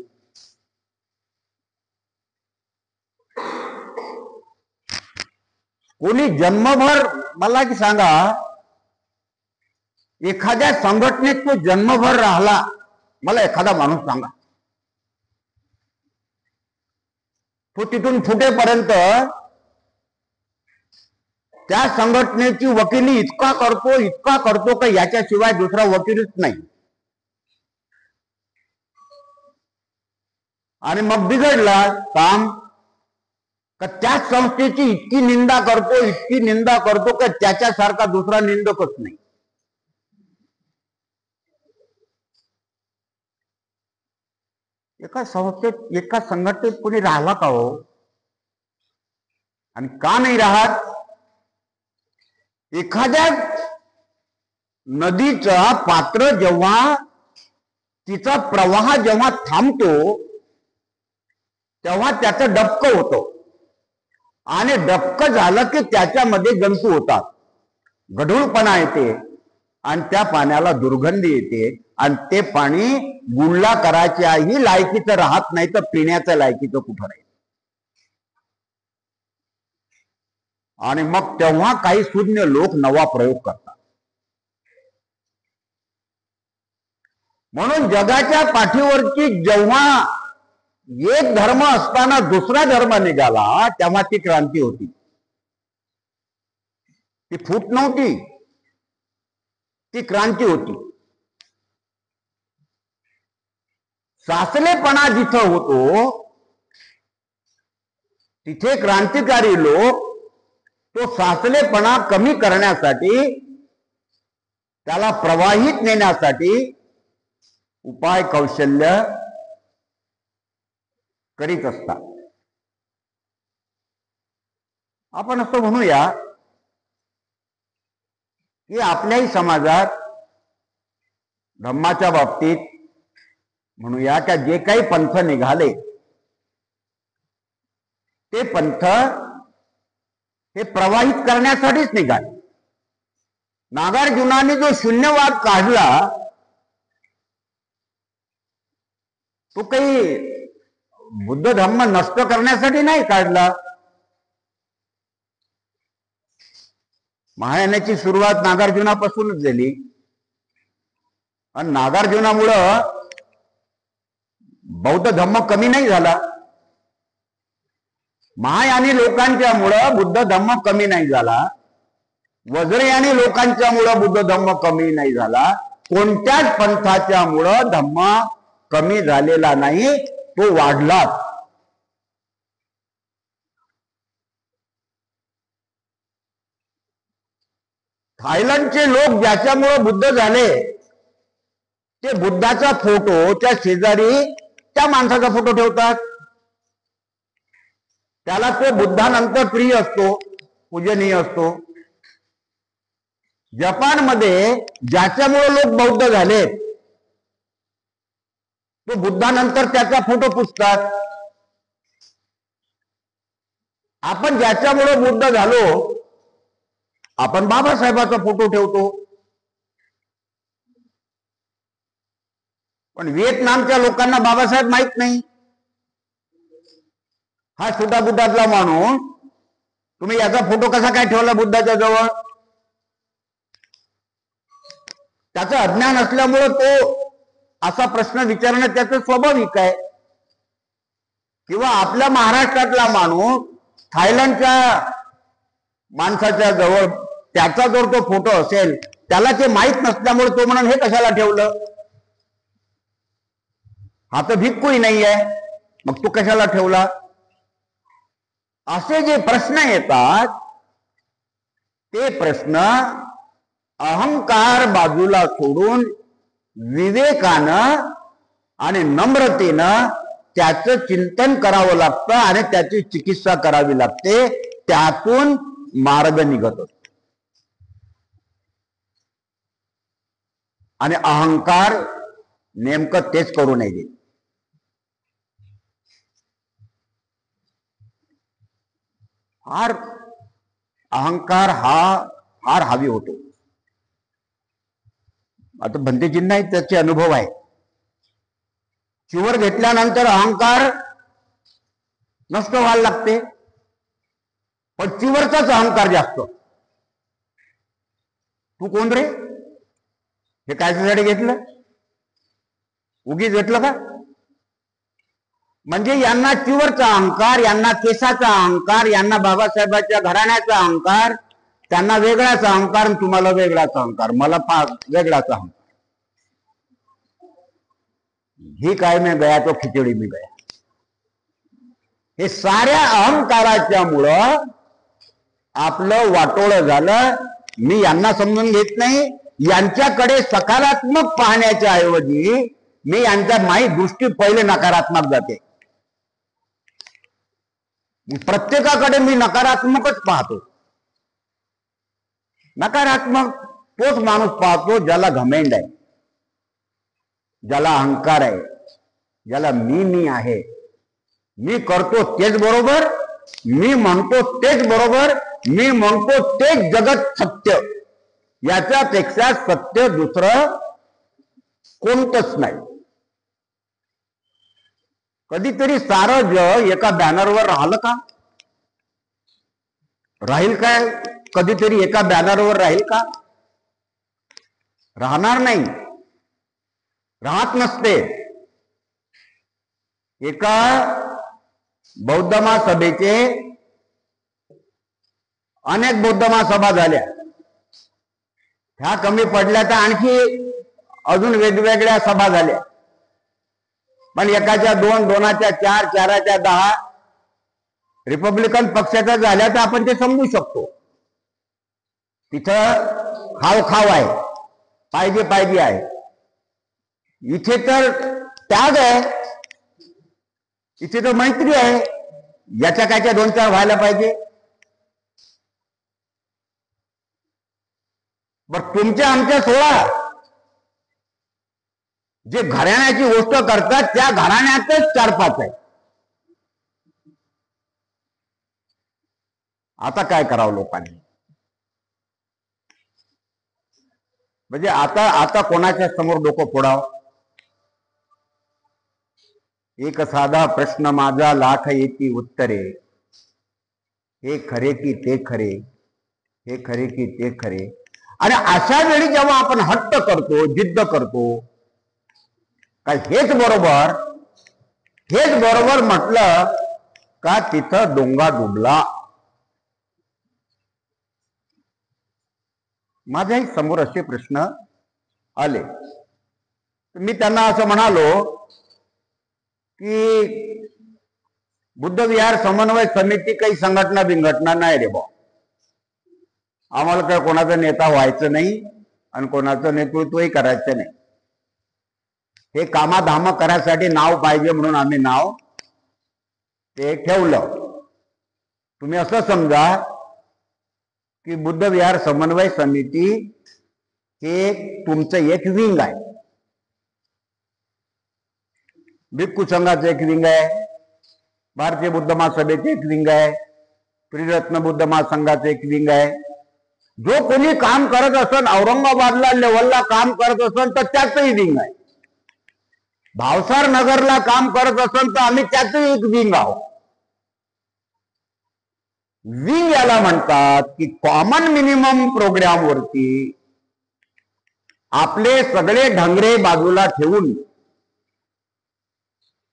कोणी जन्मभर, मला की सांगा, एखाद्या संघटनेत तो जन्मभर राहिला, मला एखादा माणूस सांगा, तो तिथून फुटेपर्यंत त्या संघटनेची वकिली इतका करतो का याच्याशिवाय दुसरा वकीलच नाही. आणि मग बिघडला काम का त्याच संस्थेची इतकी निंदा करतो का त्याच्यासारखा दुसरा निंदकच नाही. एका संस्थेत एका संघटनेत कोणी राहिला का हो? आणि का नाही राहत? एखाद्या नदीचा पात्र जेव्हा तिचा प्रवाह जेव्हा थांबतो तेव्हा त्याचं डबकं होतं आणि डबकं झालं की त्याच्यामध्ये जंतू होतात, गढूळपणा येते आणि त्या पाण्याला दुर्गंधी येते आणि ते पाणी गुळला करायच्याही लायकीचं राहत नाही तर पिण्याच्या लायकीचं कुठं राहील. आणि मग तेव्हा काही शून्य लोक नवा प्रयोग करतात. म्हणून जगाच्या पाठीवरची जेव्हा एक धर्म असताना दुसरा धर्म निघाला तेव्हा ती क्रांती होती. ती फूट नव्हती, ती क्रांती होती. साचलेपणा जिथं होतो तिथे क्रांतिकारी लोक तो साचलेपणा कमी करण्यासाठी, त्याला प्रवाहित नेण्यासाठी उपाय कौशल्य करीत असतात. आपण असं म्हणूया की आपल्याही समाजात धम्माच्या बाबतीत म्हणूया का जे काही पंथ निघाले ते पंथ हे प्रवाहित करण्यासाठीच निघाले. नागार्जुनाने जो शून्यवाद काढला तो काही बुद्ध धम्म नष्ट करण्यासाठी नाही काढला. महायानाची सुरुवात नागार्जुनापासूनच झाली आणि नागार्जुनामुळं बौद्ध धम्म कमी नाही झाला. महायानी लोकांच्या मुळं बुद्ध धम्म कमी नाही झाला. वज्रयानी लोकांच्या मुळं बुद्ध धम्म कमी नाही झाला. कोणत्याच पंथाच्या मुळं धम्म कमी झालेला नाही, तो वाढला. थायलंडचे लोक ज्याच्यामुळं बुद्ध झाले ते बुद्धाचा फोटो त्या शेजारी त्या माणसाचा फोटो ठेवतात. त्याला तो बुद्धानंतर प्रिय असतो, पूजनीय असतो. जपानमध्ये ज्याच्यामुळे लोक बौद्ध झाले तो बुद्धानंतर त्याचा फोटो पुसतात. आपण ज्याच्यामुळे बुद्ध झालो आपण बाबासाहेबाचा फोटो ठेवतो. पण व्हिएतनामच्या लोकांना बाबासाहेब माहित नाही. हा छोटा बुद्धातला माणूस, तुम्ही याचा फोटो कसा काय ठेवला बुद्धाच्या जवळ? त्याचं अज्ञान असल्यामुळे तो असा प्रश्न विचारणं त्याचं स्वाभाविक आहे. किंवा आपल्या महाराष्ट्रातला माणूस थायलंडच्या माणसाच्या जवळ त्याचा जर तो फोटो असेल त्याला ते माहीत नसल्यामुळे तो म्हणून हे कशाला ठेवलं? हा तर भिक्खूही नाही आहे, मग तो कशाला ठेवला? असे जे प्रश्न येतात ते प्रश्न अहंकार बाजूला सोडून विवेकानं आणि नम्रतेनं त्याचं चिंतन करावं लागतं आणि त्याची चिकित्सा करावी लागते. त्यातून मार्ग निघत असतो. आणि अहंकार नेमकं तेच करू नये देत. फार अहंकार हा फार हावी होतो. आता भंतेजींना त्याचे अनुभव आहे. चिवर घेतल्यानंतर अहंकार नष्ट व्हायला लागते, पण चिवरचाच अहंकार जास्त. तू कोण रे? हे कायच्यासाठी घेतलं? उगीच घेतलं का? म्हणजे यांना चिवरचा अहंकार, यांना केसाचा अहंकार, यांना बाबासाहेबांच्या घराण्याचा अहंकार, त्यांना वेगळाच अहंकार, तुम्हाला वेगळाच अहंकार, मला वेगळाच अहंकार. ही काय में गया तो खिचड़ी में गया. हे साऱ्या अहंकाराच्या मुळं आपलं वाटोळं झालं. मी यांना समजून घेत नाही. यांच्याकडे सकारात्मक पाहण्याच्या ऐवजी मी यांच्या माझी दृष्टी पहिले नकारात्मक जाते. प्रत्येकाकडे मी नकारात्मकच पाहतो. नकारात्मक तोच माणूस पाहतो ज्याला घमेंड आहे, ज्याला अहंकार आहे, ज्याला मी आहे. मी करतो तेच बरोबर, मी म्हणतो तेच बरोबर, मी म्हणतो तेच जगत सत्य. याच्यापेक्षा सत्य दुसरं कोणतंच नाही. कधीतरी सारं जग एका बॅनरवर राहिलं का? राहील काय? कधीतरी एका बॅनरवर राहील का? राहणार नाही, राहत नसते. एका बौद्ध महासभेचे अनेक बौद्ध महासभा झाल्या. ह्या कमी पडल्या तर आणखी अजून वेगवेगळ्या सभा झाल्या. पण एकाच्या 2, 2च्या 4, 4च्या 10 रिपब्लिकन पक्षाच्या झाल्या तर आपण ते समजू शकतो. तिथं खाव आहे, पाहिजे आहे. इथे तर त्याग आहे, इथे तर मैत्री आहे. याच्या कायच्या 2-4 व्हायला पाहिजे. बरं तुमच्या आमच्या सोळा जे घराण्याची गोष्ट करतात त्या घराण्यातच 4-5 आहे. आता काय करावं लोकांनी? म्हणजे आता कोणाच्या समोर डोकं फोडावं? एक साधा प्रश्न माझा लाख येती उत्तरे. हे खरे की ते खरे, हे खरे की ते खरे. आणि अशा वेळी जेव्हा आपण हट्ट करतो, जिद्द करतो, काय हेच बरोबर म्हटलं का तिथं डोंगा डुबला. माझ्याही समोर असे प्रश्न आले. मी त्यांना असं म्हणालो की बुद्ध विहार समन्वय समिती काही संघटना बिंघटना नाही रे बा. आम्हाला काय कोणाचा नेता व्हायचं नाही आणि कोणाचं नेतृत्वही करायचं नाही. हे कामाधाम करायसाठी नाव पाहिजे म्हणून आम्ही नाव ते ठेवलं. तुम्ही असं समजा की बुद्ध विहार समन्वय समिती हे तुमचं एक विंग आहे. भिक्खू संघाचं एक विंग आहे, भारतीय बुद्ध महासभेचे एक विंग आहे, त्रिरत्न बुद्ध महासंघाचं एक विंग आहे. जो कोणी काम करत असेल, औरंगाबादला लेवलला काम करत असेल तर त्याचंही विंग आहे. भावसार नगरला काम करत असेल तर आम्ही त्याचंही एक विंग आहोत. विंग याला म्हणतात की कॉमन मिनिमम प्रोग्राम वरती आपले सगळे ढंगरे बाजूला ठेवून,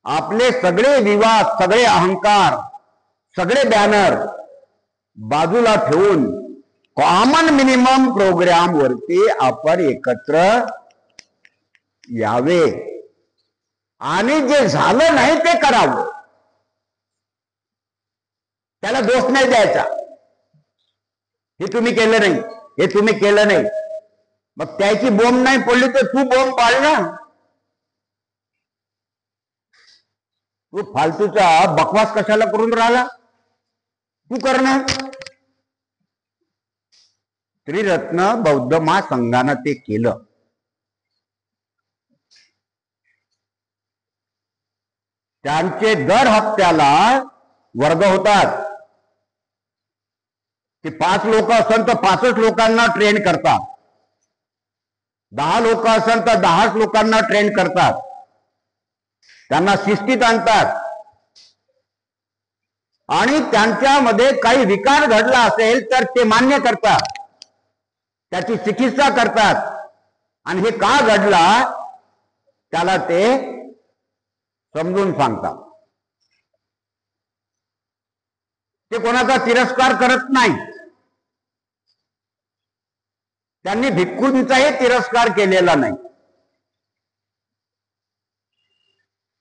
आपले सगळे विवाद, सगळे अहंकार, सगळे बॅनर बाजूला ठेवून कॉमन मिनिमम प्रोग्राम वरती आपण एकत्र यावे आणि जे झालं नाही ते करावं. त्याला दोष नाही द्यायचा. हे तुम्ही केलं नाही, हे तुम्ही केलं नाही. मग त्याची बोंब नाही पडली तर तू बोंब पाड ना. तू फालतूचा बकवास कशाला करून राहिला? तू करणार. त्रिरत्न बौद्ध महासंघानं ते केलं. त्यांचे दर हप्त्याला वर्ग होतात. ते 5 लोक असेल तर 5च लोकांना ट्रेन करतात, 10 लोक असेल तर 10च लोकांना ट्रेन करतात. त्यांना शिस्तीत आणतात आणि त्यांच्यामध्ये काही विकार घडला असेल तर ते मान्य करतात, त्याची चिकित्सा करतात आणि हे का घडला त्याला ते समजून सांगतात. ते कोणाचा तिरस्कार करत नाही. त्यांनी भिक्खूंचाही तिरस्कार केलेला नाही.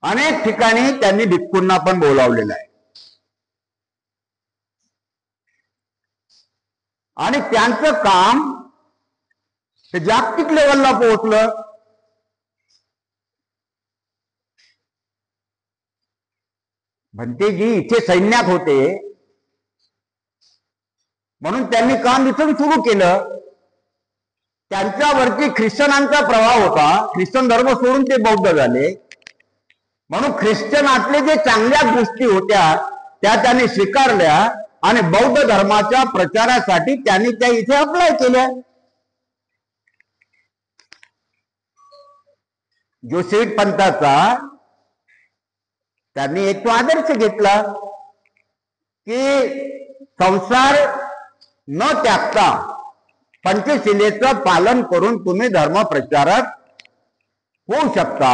अनेक ठिकाणी त्यांनी भिक्खूंना पण बोलावलेलं आहे. आणि त्यांचं काम हे जागतिक लेवलला पोहोचलं. भंतेजी इथे सैन्यात होते म्हणून त्यांनी काम इथून सुरू केलं. त्यांच्यावरती ख्रिश्चनांचा प्रभाव होता. ख्रिश्चन धर्म सोडून ते बौद्ध झाले. म्हणून ख्रिश्चनातले जे चांगल्या गोष्टी होत्या त्या त्यांनी स्वीकारल्या आणि बौद्ध धर्माच्या प्रचारासाठी त्यांनी त्या इथे अप्लाय केल्या. जोसेफ पंथाचा त्यांनी एक तो आदर्श घेतला की संसार न त्यागता पंचशिलेचं पालन करून तुम्ही धर्म प्रचारक होऊ शकता.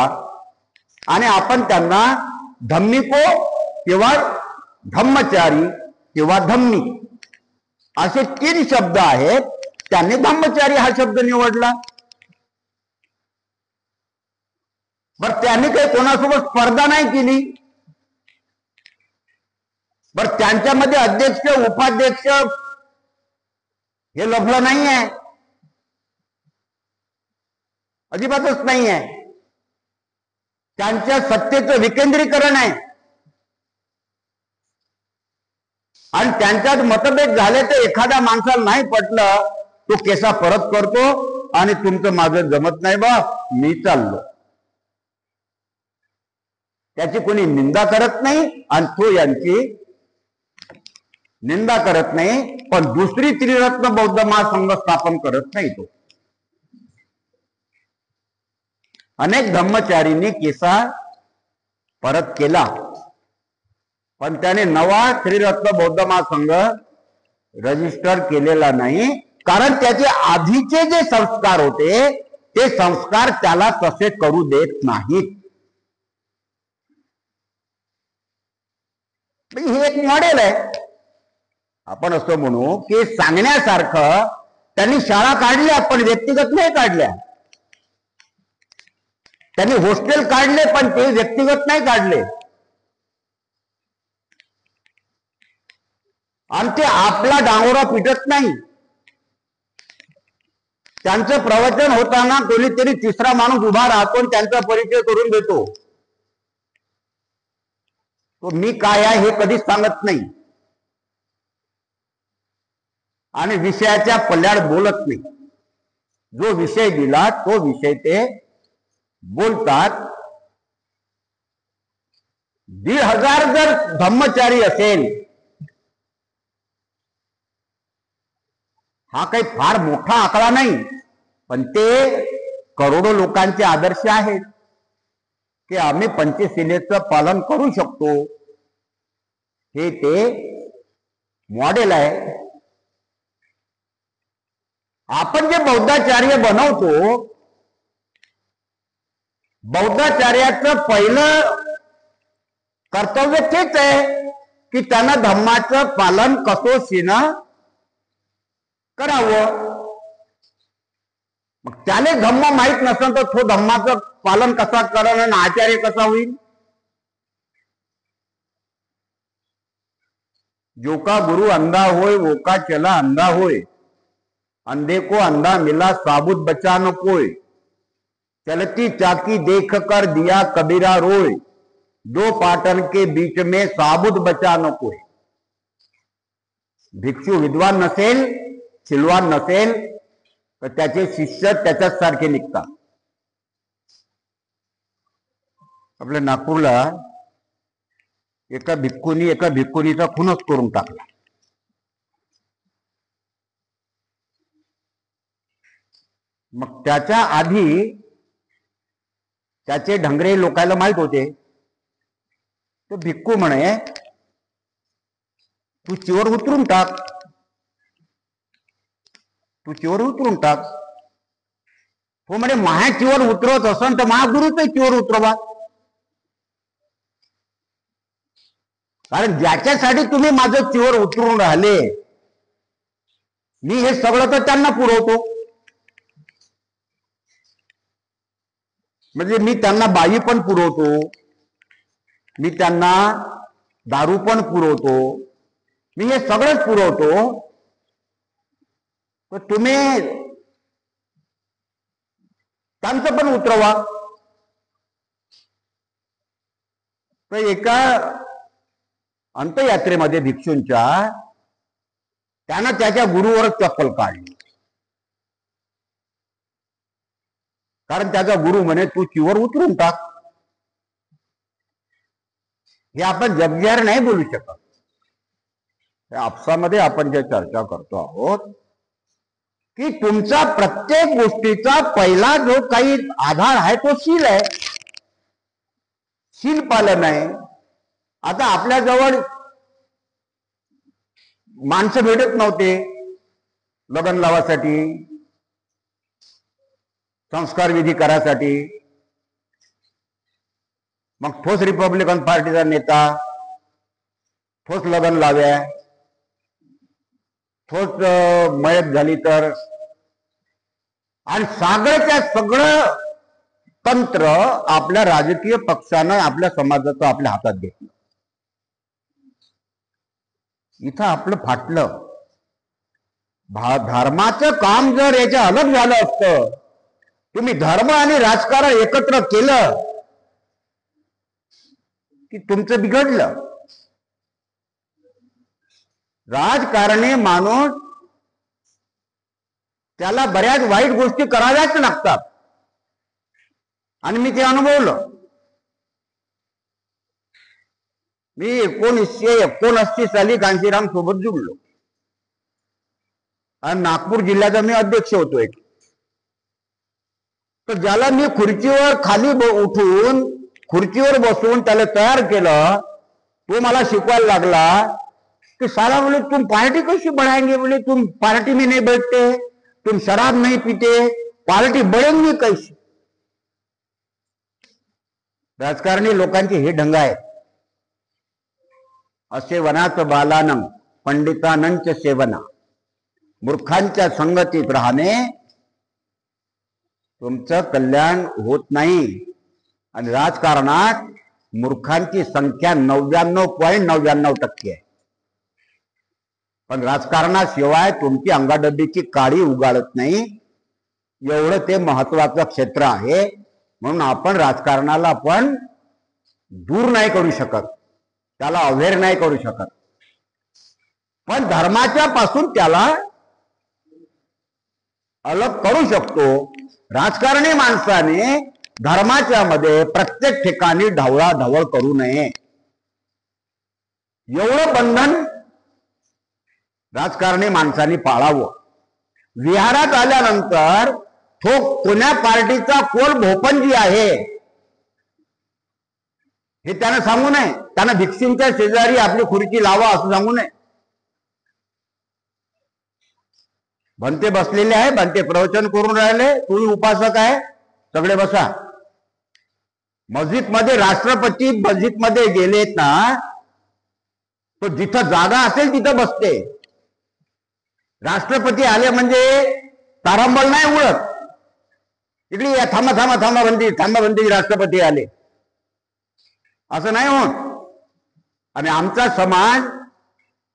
आणि आपण त्यांना धम्मिको किंवा धम्मचारी किंवा धम्मी असे 3 शब्द आहेत. त्यांनी धम्मचारी हा शब्द निवडला. बर त्यांनी काही कोणासोबत स्पर्धा नाही केली. बर त्यांच्यामध्ये अध्यक्ष उपाध्यक्ष हे लफलं नाही आहे, अजिबातच नाही आहे. त्यांच्या सत्तेचं विकेंद्रीकरण आहे. आणि त्यांच्यात मतभेद झाले तर एखाद्या माणसाला नाही पटलं तो केसा परत करतो आणि तुमचं माझं जमत नाही बा मी चाललो. त्याची कोणी निंदा करत नाही आणि तो यांची निंदा करत नाही. पण दुसरी त्रिरत्न बौद्ध महासंघ स्थापन करत नाही. तो अनेक धम्मचारींनी केसा परत केला पण त्याने नवा त्रिरत्न बौद्ध महासंघ रजिस्टर केलेला नाही. कारण त्याचे आधीचे जे संस्कार होते ते संस्कार त्याला तसे करू देत नाहीत. हे एक मॉडेल आहे. आपण असं म्हणू की सांगण्यासारखं त्यांनी शाळा काढल्या पण व्यक्तिगत नाही काढल्या. त्यांनी हॉस्टेल काढले पण ते व्यक्तिगत नाही काढले. आणि ते आपला डांगोरा पिटत नाही. त्यांचं प्रवचन होताना कोणीतरी तिसरा माणूस उभा राहतो आणि त्यांचा परिचय करून देतो. तो मी काय आहे हे कधीच सांगत नाही आणि विषयाच्या पल्ल्याड बोलत नाही. जो विषय दिला तो विषय ते बोलतात. 1,500 जर धम्मचारी असेल हा काही फार मोठा आकडा नाही पण ते करोडो लोकांचे आदर्श आहेत की आम्ही पंचशिलेचं पालन करू शकतो. हे ते मॉडेल आहे. आपण जे बौद्धाचार्य बनवतो बौद्धाचार्याचं पहिलं कर्तव्य तेच आहे की त्यांना धम्माचं पालन कसोशीनं करावं. मग त्याने धम्म माहित नसेल तर तो धम्माचं पालन कसा करेल आणि आचार्य कसा होईल. जो का गुरु अंधा होय वो का चला अंधा होय. अंधे को अंधा मिला साबुत बचा न कोय. चलती चाकी देख कर दिया कबीरा रोय. दो पाटन के बीच में साबुत बचा न कोय. भिक्षू विद्वान नसेल सिलवान नसेल तर त्याचे शिष्य त्याच्याच सारखे निघतात. आपल्या नागपूरला एका भिक्खुनीचा खूनच करून टाकला. मग त्याच्या आधी त्याचे ढंगरे लोकांना माहित होते. तो भिक्खू म्हणे तू चीवर उतरून टाक. तू चीवर उतरून टाक. तो म्हणे माझ्या चीवर उतरवत असन तर महागुरूच चीवर उतरवा. कारण ज्याच्यासाठी तुम्ही माझं चीवर उतरून राहिले मी हे सगळं तर त्यांना पुरवतो. म्हणजे मी त्यांना बाई पण पुरवतो, मी त्यांना दारू पण पुरवतो, मी हे सगळंच पुरवतो. तर तुम्ही त्यांचं पण उतरवा. तर एका अंत्ययात्रेमध्ये भिक्षूंच्या त्यानं त्याच्या गुरुवरच चप्पल काढली. कारण त्याचा गुरु म्हणे तू चिवर उतरून टाक. हे आपण जगजाहीर नाही बोलू शकत. आपसामध्ये आपण जे चर्चा करतो आहोत की तुमचा प्रत्येक गोष्टीचा पहिला जो काही आधार आहे तो शील आहे, शील पालन आहे. आता आपल्याजवळ माणसं भेटत नव्हते लग्न लावासाठी, संस्कार विधी करासाठी. मग ठोस रिपब्लिकन पार्टीचा नेता ठोस लग्न लाव्या, ठोस मयत झाली तर, आणि सगळ्याच्या सगळं तंत्र आपल्या राजकीय पक्षानं आपल्या समाजाचं आपल्या हातात घेतलं. इथं आपलं फाटलं. धर्माचं काम जर याच्या अलग झालं असतं, तुम्ही धर्म आणि राजकारण एकत्र केलं की तुमचं बिघडलं. राजकारणी माणूस त्याला बऱ्याच वाईट गोष्टी कराव्याच लागतात, आणि मी ते अनुभवलं. मी 1979 साली कांशीराम सोबत जुळलो आणि नागपूर जिल्ह्याचा मी अध्यक्ष होतो एक. तर ज्याला मी खुर्चीवर खाली उठून खुर्चीवर बसून त्याला तयार केलं, तो मला शिकवायला लागला कि साला बोले तुम पार्टी कैसे बढ़ाएंगे, बोले तुम पार्टी में नहीं बैठते, तुम शराब नहीं पीते, पार्टी बढ़ेंगी कैसे. राजकारणी लोकांचे हे ढंग आहेत. असे वनाचं बालानं पंडितानंच सेवना, मूर्खांच्या संगतीत राहणे तुमचं कल्याण होत नाही. आणि राजकारणात मूर्खांची संख्या 99.99% आहे. पण राजकारणाशिवाय तुमची अंगाडब्बीची काडी उगाळत नाही, एवढं ते महत्वाचं क्षेत्र आहे. म्हणून आपण राजकारणाला पण दूर नाही करू शकत, त्याला अवेअर नाही करू शकत, पण धर्माच्या पासून त्याला अलग करू शकतो. राजकारणी माणसाने धर्माच्या मध्ये प्रत्येक ठिकाणी ढवळाढवळ करू नये, एवढं बंधन राजकारणी माणसाने पाळावं. विहारात आल्यानंतर तो कोण्या पार्टीचा कोण भोपंजी आहे हे त्यानं सांगू नये. त्यानं भिक्षूंच्या शेजारी आपली खुर्ची लावा असं सांगू नये. भंते बसलेले आहे, भंते प्रवचन करून राहिले, तुम्ही उपासक आहे, सगळे बसा. मस्जिद मध्ये राष्ट्रपती मस्जिद मध्ये गेलेत ना, तो जिथं जागा असेल तिथं बसते. राष्ट्रपती आले म्हणजे तारंबळ नाही उडत. इकडे या थांबा थांबा थांबा बंदी राष्ट्रपती आले असं नाही होत. आणि आमचा समाज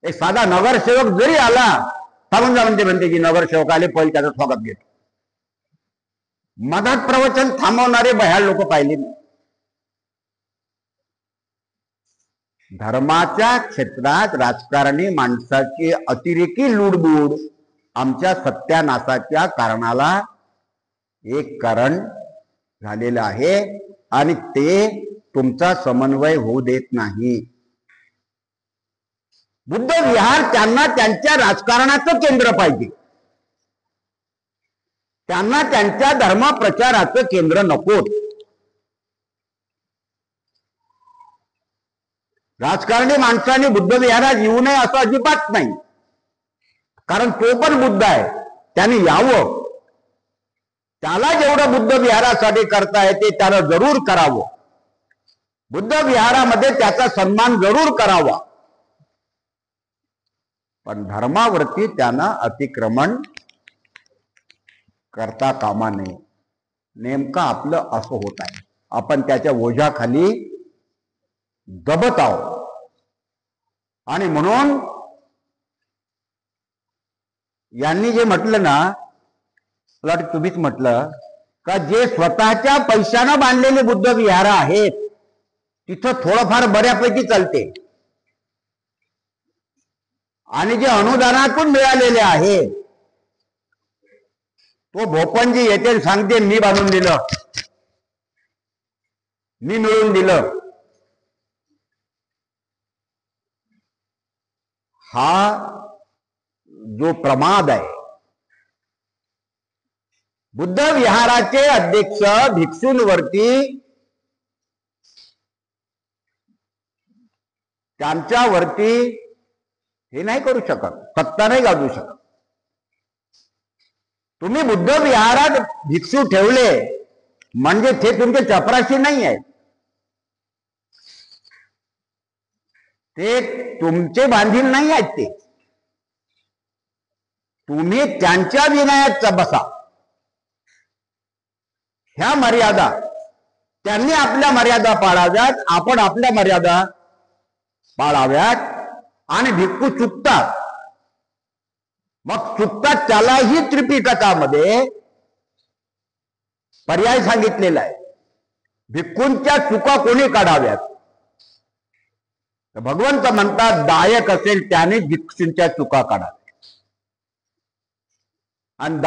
एक साधा नगरसेवक जरी आला, थांबून जा म्हणते की नगरसेवक आले, पहिले त्याचं स्वागत घेतो. मधात प्रवचन थांबवणारे भयाळ लोक पाहिले नाही. धर्माच्या क्षेत्रात राजकारणी माणसाची अतिरेकी लुडबुड आमच्या सत्यानाशाच्या कारणाला एक कारण झालेलं आहे, आणि ते तुमचा समन्वय होऊ देत नाही. बुद्ध विहार त्यांना त्यांच्या राजकारणाचं केंद्र पाहिजे, त्यांना त्यांच्या धर्म प्रचाराचं केंद्र नको. राजकारणी माणसाने बुद्ध विहारात येऊ नये असं अजिबात नाही, कारण तो पण बुद्ध आहे, त्याने यावं. त्याला जेवढं बुद्ध विहारासाठी करता येते त्याला जरूर करावं. बुद्ध विहारामध्ये त्याचा सन्मान जरूर करावा, पण धर्मावरती त्यानं अतिक्रमण करता कामा नये. नेमकं आपलं असं होत आहे, आपण त्याच्या ओझ्याखाली दबत आहोत. आणि म्हणून यांनी जे म्हटलं ना, मला वाटतं तुम्हीच म्हटलं का जे स्वतःच्या पैशानं बांधलेले बुद्ध विहार आहेत तिथं थोडंफार बऱ्यापैकी चालते, आणि जे अनुदानातून मिळालेले आहे तो भोपनजी येते सांगते मी बांधून दिलं, मी मिळून दिलं. हा जो प्रमाद आहे, बुद्ध विहाराचे अध्यक्ष भिक्षूंवरती त्यांच्यावरती हे नाही करू शकत, सत्ता नाही गाजवू शकत. तुम्ही बुद्ध विहारात भिक्षू ठेवले म्हणजे ते तुमचे चपराशी नाही आहेत, ते तुमचे बांधील नाही आहेत. ते तुम्ही त्यांच्या विनयात बसा. ह्या मर्यादा त्यांनी आपल्या मर्यादा पाळाव्यात, आपण आपल्या मर्यादा पाळाव्यात. आणि भिक्खू चुकतात, मग चुकतात त्यालाही त्रिपिटकामध्ये पर्याय सांगितलेला आहे. भिक्खूंच्या चुका कोणी काढाव्यात? भगवंत म्हणतात दायक असेल त्याने भिक्षूंच्या चुका काढाव्या. आणि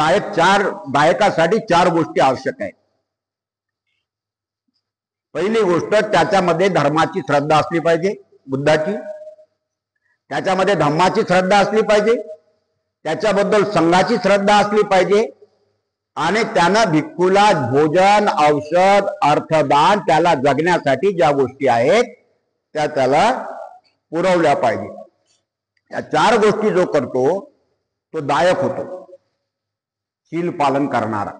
दायकासाठी 4 गोष्टी आवश्यक आहेत. पहिली गोष्ट, त्याच्यामध्ये धर्माची श्रद्धा असली पाहिजे, बुद्धाची. त्याच्यामध्ये धम्माची श्रद्धा असली पाहिजे, त्याच्याबद्दल संघाची श्रद्धा असली पाहिजे. आणि त्यानं भिक्खूला भोजन, औषध, अर्थदान, त्याला जगण्यासाठी ज्या गोष्टी आहेत त्या त्याला पुरवल्या पाहिजे. या 4 गोष्टी जो करतो तो दायक होतो, शील पालन करणारा.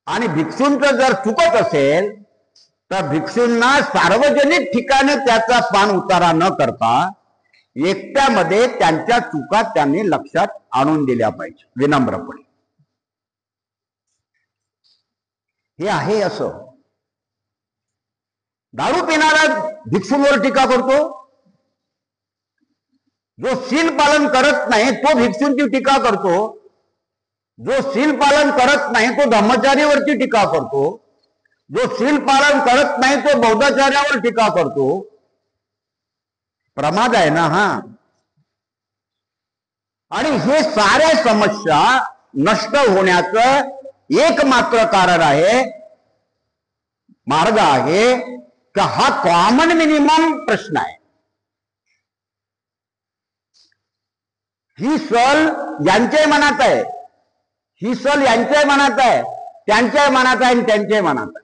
आणि भिक्षूंचं जर चुकत असेल तर भिक्षूंना सार्वजनिक ठिकाणी त्याचा पान उतारा न करता एकट्यामध्ये त्यांच्या चुका त्यांनी लक्षात आणून दिल्या पाहिजे विनम्रपणे. हे आहे असं. दारू पिणारा भिक्षूंवर टीका करतो, जो शील पालन करत नाही तो भिक्षूंची टीका करतो, जो शील पालन करत नाही तो धम्मचारीवरची टीका करतो, जो शील पालन करत नाही तो बौद्धाचार्यावर टीका करतो. प्रमाद आहे ना हा. आणि हे साऱ्या समस्या नष्ट होण्याचं एकमात्र कारण आहे, मार्ग आहे की हा कॉमन मिनिमम प्रश्न आहे. ही सल यांच्याही मनात आहे, ही सल यांच्याही मनात आहे, त्यांच्याही मनात आहे आणि त्यांच्याही मनात आहे.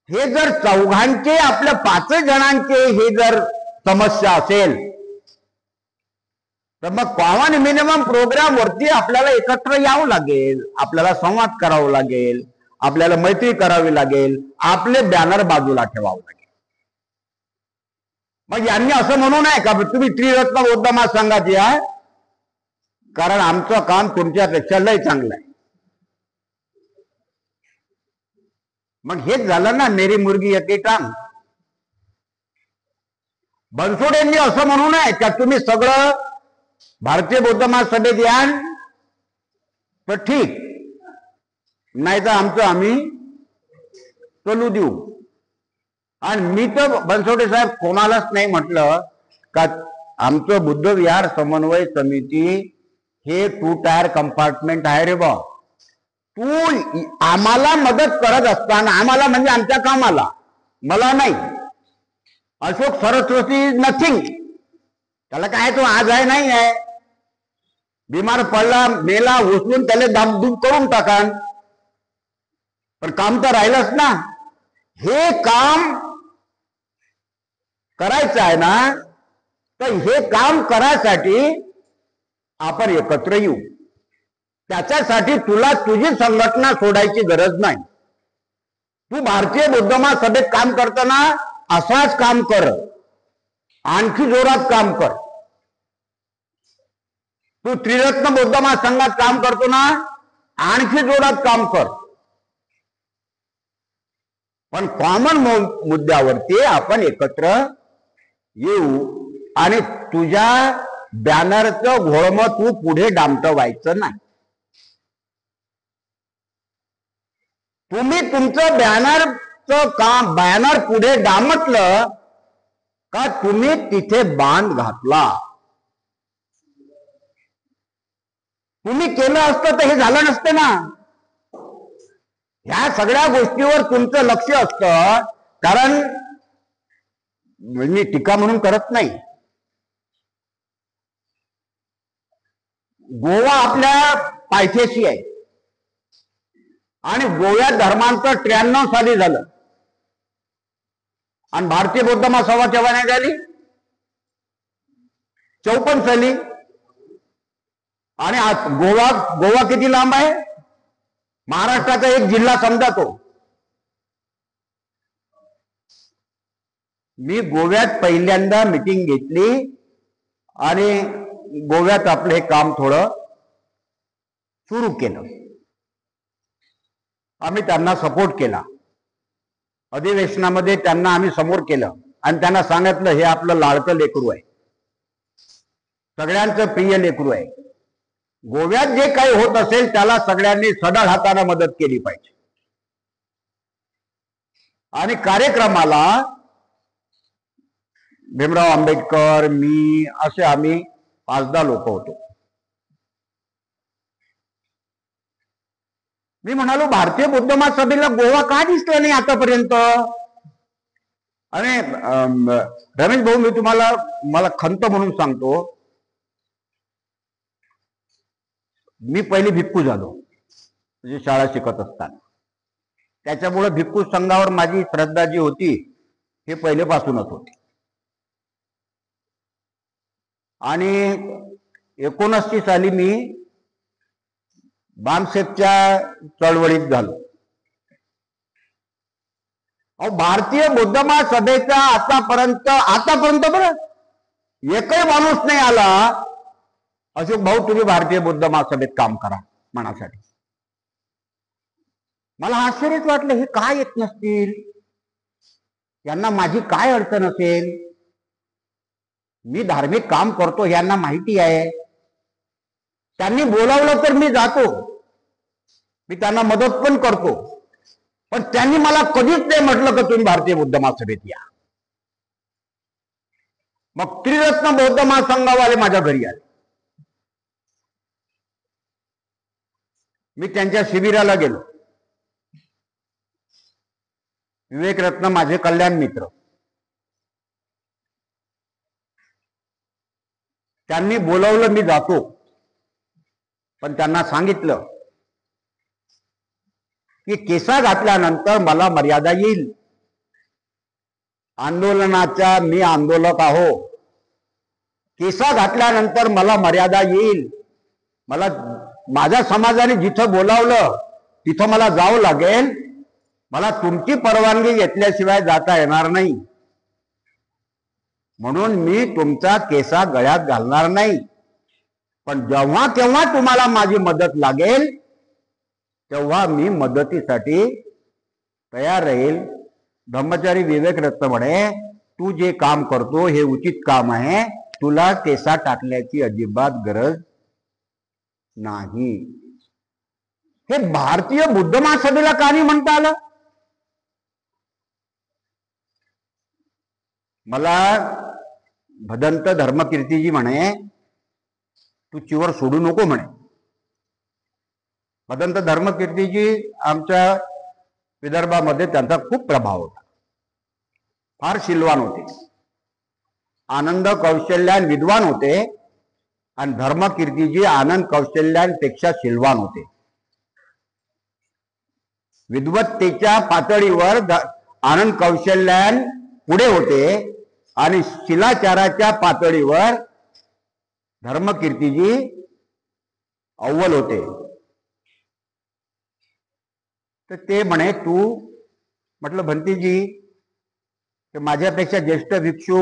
हे जर चौघांचे, आपल्या 5 जणांचे हे जर समस्या असेल तर मग कॉमन मिनिमम प्रोग्राम वरती आपल्याला एकत्र यावं लागेल, आपल्याला संवाद करावा लागेल, आपल्याला मैत्री करावी लागेल, आपले बॅनर बाजूला ठेवावं लागेल. मग यांनी असं म्हणू नये का तुम्ही त्रिरत्न बौद्ध महासंघात या, कारण आमचं काम तुमच्यापेक्षा लय चांगलं आहे. मग हेच झालं ना, मेरी मुर्गी एके टांग. बनसोडेंनी असं म्हणू नये का तुम्ही सगळं भारतीय बौद्ध महासभेत याल तर ठीक, नाही तर आमचं आम्ही चालू देऊ. आणि मी तर बनसोडे साहेब कोणालाच नाही म्हटलं का आमचं बुद्ध विहार समन्वय समिती हे 2 टायर कंपार्टमेंट आहे रे बा. तू आम्हाला मदत करत असताना, आम्हाला म्हणजे आमच्या कामाला, मला नाही, अशोक सरस्वती नथिंग, त्याला काय तो आज आहे नाही आहे, बिमार पडला मेला उचलून त्याला दामदूम करून टाका, पण काम तर राहिलंच ना. हे काम करायचं आहे ना, तर हे काम करायसाठी आपण एकत्र येऊ. त्याच्यासाठी तुला तुझी संघटना सोडायची गरज नाही. तू भारतीय बौद्ध महासभेत काम करताना असाच काम कर, आणखी जोरात काम कर. तू त्रिरत्न बौद्ध महासंघात काम करतो ना, आणखी जोरात काम कर. पण कॉमन मुद्द्यावरती आपण एकत्र येऊ आणि तुझ्या बॅनरचं घोळमं तू पुढे दामटवायचं नाही. तुम्ही तुमचं बॅनरचं काम बॅनर पुढे डामटलं का तुम्ही तिथे बांध घातला. तुम्ही केलं असतं तर हे झालं नसतं ना. ह्या सगळ्या गोष्टीवर तुमचं लक्ष असतं. कारण मी टीका म्हणून करत नाही. गोवा आपल्या पायथ्याशी आहे आणि गोव्यात धर्मांतर 93 साली झालं आणि भारतीय बौद्ध महासभा केव्हा नाही झाली? 54 साली. आणि गोवा किती लांब आहे? महाराष्ट्राचा एक जिल्हा समजा तो. मी गोव्यात पहिल्यांदा मीटिंग घेतली आणि गोव्यात आपलं हे काम थोडं सुरू केलं. आम्ही त्यांना सपोर्ट केला. अधिवेशनामध्ये त्यांना आम्ही समोर केलं आणि त्यांना सांगितलं हे आपलं लाडकं लेकरू आहे, सगळ्यांचं प्रिय लेकरू आहे. गोव्यात जे काही होत असेल त्याला सगळ्यांनी सढळ हाताने मदत केली पाहिजे. आणि कार्यक्रमाला भीमराव आंबेडकर, मी असे आम्ही 5-10 लोक होतो. मी म्हणालो भारतीय बौद्ध महासभेला गोवा का दिसला नाही आतापर्यंत? आणि रमेश भाऊ, मी तुम्हाला मला खंत म्हणून सांगतो, मी पहिली भिक्खू झालो म्हणजे शाळा शिकत असताना. त्याच्यामुळे भिक्खू संघावर माझी श्रद्धा जी होती हे पहिलेपासूनच होती. आणि 79 साली मी बामसेपच्या चळवळीत झालो. भारतीय बौद्ध महासभेचा आतापर्यंत बरं एकही माणूस नाही आला अशोक भाऊ तुम्ही भारतीय बौद्ध महासभेत काम करा मनासाठी. मला आश्चर्यच वाटलं, हे काय येत नसतील, यांना माझी काय अडचण असेल. मी धार्मिक काम करतो यांना माहिती आहे. त्यांनी बोलावलं तर मी जातो, मी त्यांना मदत पण करतो. पण त्यांनी मला कधीच नाही म्हटलं की तुम्ही भारतीय बौद्ध महासभेत या. मग त्रिरत्न बौद्ध महासंघावाले माझ्या घरी आले. मी त्यांच्या शिबिराला गेलो. विवेकरत्न माझे कल्याण मित्र, त्यांनी बोलावलं मी जातो. पण त्यांना सांगितलं की केसा घातल्यानंतर मला मर्यादा येईल. आंदोलनाचा मी आंदोलक आहो. केसा घातल्यानंतर मला मर्यादा येईल. मला माझ्या समाजाने जिथं बोलावलं तिथं मला जावं लागेल. मला तुमची परवानगी घेतल्याशिवाय जाता येणार नाही. म्हणून मी तुमचा केसा गळ्यात घालणार नाही. पण जेव्हा केव्हा तुम्हाला माझी मदत लागेल तेव्हा मी मदतीसाठी तयार राहील. ब्रह्मचारी विवेकरत्न म्हणे, तू जे काम करतो हे उचित काम आहे, तुला केसा टाकल्याची अजिबात गरज नाही. हे भारतीय बुद्ध महासभेला का नाही म्हणता आलं? मला भदंत धर्मकीर्तीजी म्हणे, तू चिवर सोडू नको म्हणे. भदंत धर्मकीर्तीजी आमच्या विदर्भामध्ये त्यांचा खूप प्रभाव होता. फार शिलवान होते, आनंद कौशल्यान विद्वान होते. आणि धर्मकीर्तीजी आनंद कौशल्यांपेक्षा शिलवान होते. विद्वत्तेच्या पातळीवर आनंद कौशल्यान पुढे होते आणि शिलाचाराच्या पातळीवर धर्मकीर्तीजी अव्वल होते. तर ते म्हणे, तू म्हटलं भंतीजी माझ्यापेक्षा ज्येष्ठ भिक्षू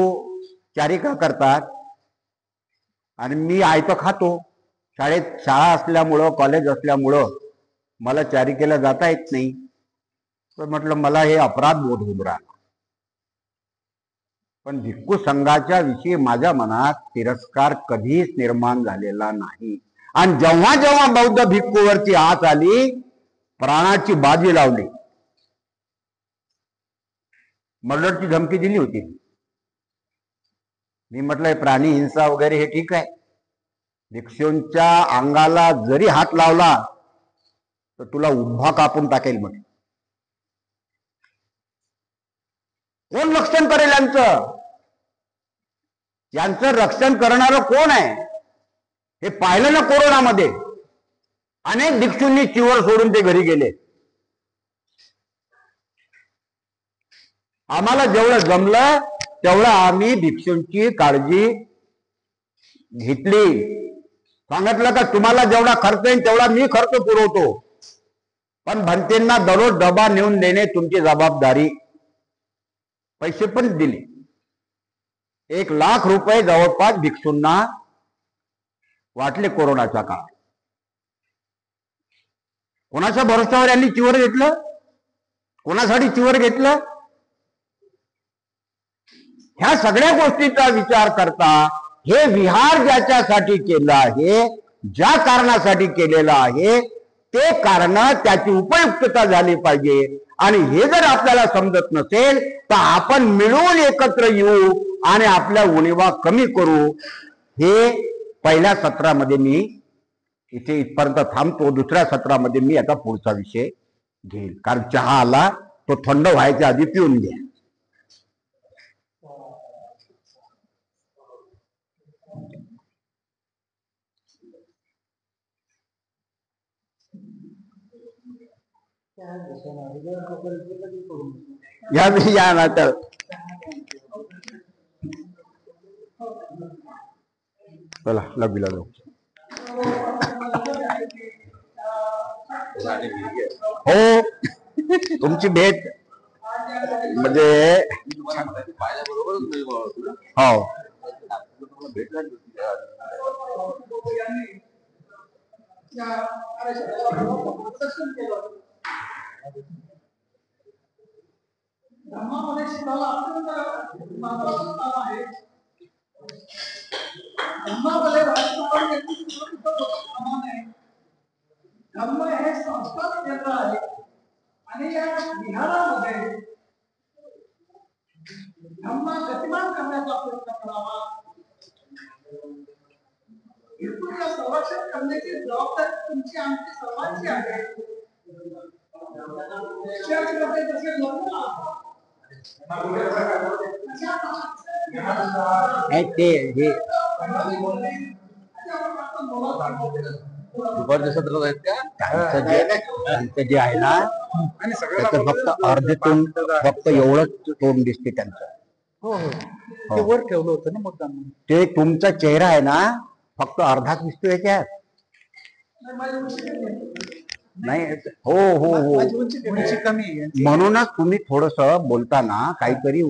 चारिका करतात आणि मी आयतं खातो. शाळा असल्यामुळं कॉलेज असल्यामुळं मला चारिकेला जाता येत नाही. तर म्हटलं मला हे अपराध बोध होऊन राहिला. पण भिक्खू संघाच्या विषयी माझ्या मनात तिरस्कार कधीच निर्माण झालेला नाही. आणि जेव्हा जेव्हा बौद्ध भिक्खूवरची आच आली, प्राणाची बाजी लावली, मर्डरची धमकी दिली होती. मी म्हटलंय प्राणी हिंसा वगैरे हे ठीक आहे, भिक्षूंच्या अंगाला जरी हात लावला तर तुला उभा कापून टाकेल म्हणे. कोण रक्षण करेल यांचं रक्षण करणारं कोण आहे हे पाहिलं ना कोरोनामध्ये. अनेक भिक्षूंनी चिवर सोडून ते घरी गेले. आम्हाला जेवढं जमलं तेवढं आम्ही भिक्षूंची काळजी घेतली. सांगितलं का तुम्हाला जेवढा खर्च येईल तेवढा मी खर्च पुरवतो, पण भंतेंना दररोज डबा नेऊन देणे तुमची जबाबदारी. पैसे पण दिले. 1 लाख रुपये जवळपास भिक्षूंना वाटले कोरोनाच्या काळात. कोणाच्या भरोश्यावर यांनी चिवर घेतलं? कोणासाठी चिवर घेतलं? ह्या सगळ्या गोष्टीचा विचार करता हे विहार ज्याच्यासाठी केलं आहे, ज्या कारणासाठी केलेलं आहे, ते कारण त्याची उपयुक्तता झाली पाहिजे. आणि हे जर आपल्याला समजत नसेल तर आपण मिळून एकत्र येऊ आणि आपल्या उणीवा कमी करू. हे पहिल्या सत्रामध्ये मी इथे इथपर्यंत थांबतो. दुसऱ्या सत्रामध्ये मी आता पुढचा विषय घेईल, कारण चहा आला तो थंड व्हायच्या आधी पिऊन घ्या. या ना तर चला लबीला जाऊ. हो, तुमची भेट म्हणजे हो धर्मामध्ये शिकायला अत्यंत महत्वाचं काम आहे. धर्मामध्ये धर्म हे संस्कार केंद्र आहे आणि या विहारामध्ये धर्म गतिमान करण्याचा प्रयत्न करावा. भिक्खूंना संरक्षण करण्याची जबाबदारी तुमची आमची सर्वांची आहे. जसे लग्न ते हे त्यांचं जे आहे ना त्याचं फक्त अर्धे तोंड, फक्त एवढंच तोंड दिसते त्यांचं. ते वर ठेवलं होतं ना मतदान. ते तुमचा चेहरा आहे ना फक्त अर्धाच दिसतो याच्यात. नाही हो हो हो, म्हणूनच तुम्ही थोडस बोलताना काहीतरी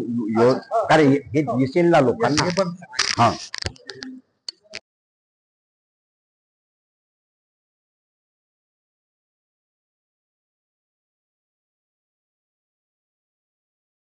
कारण हे दिसेल ना लोकांना. हा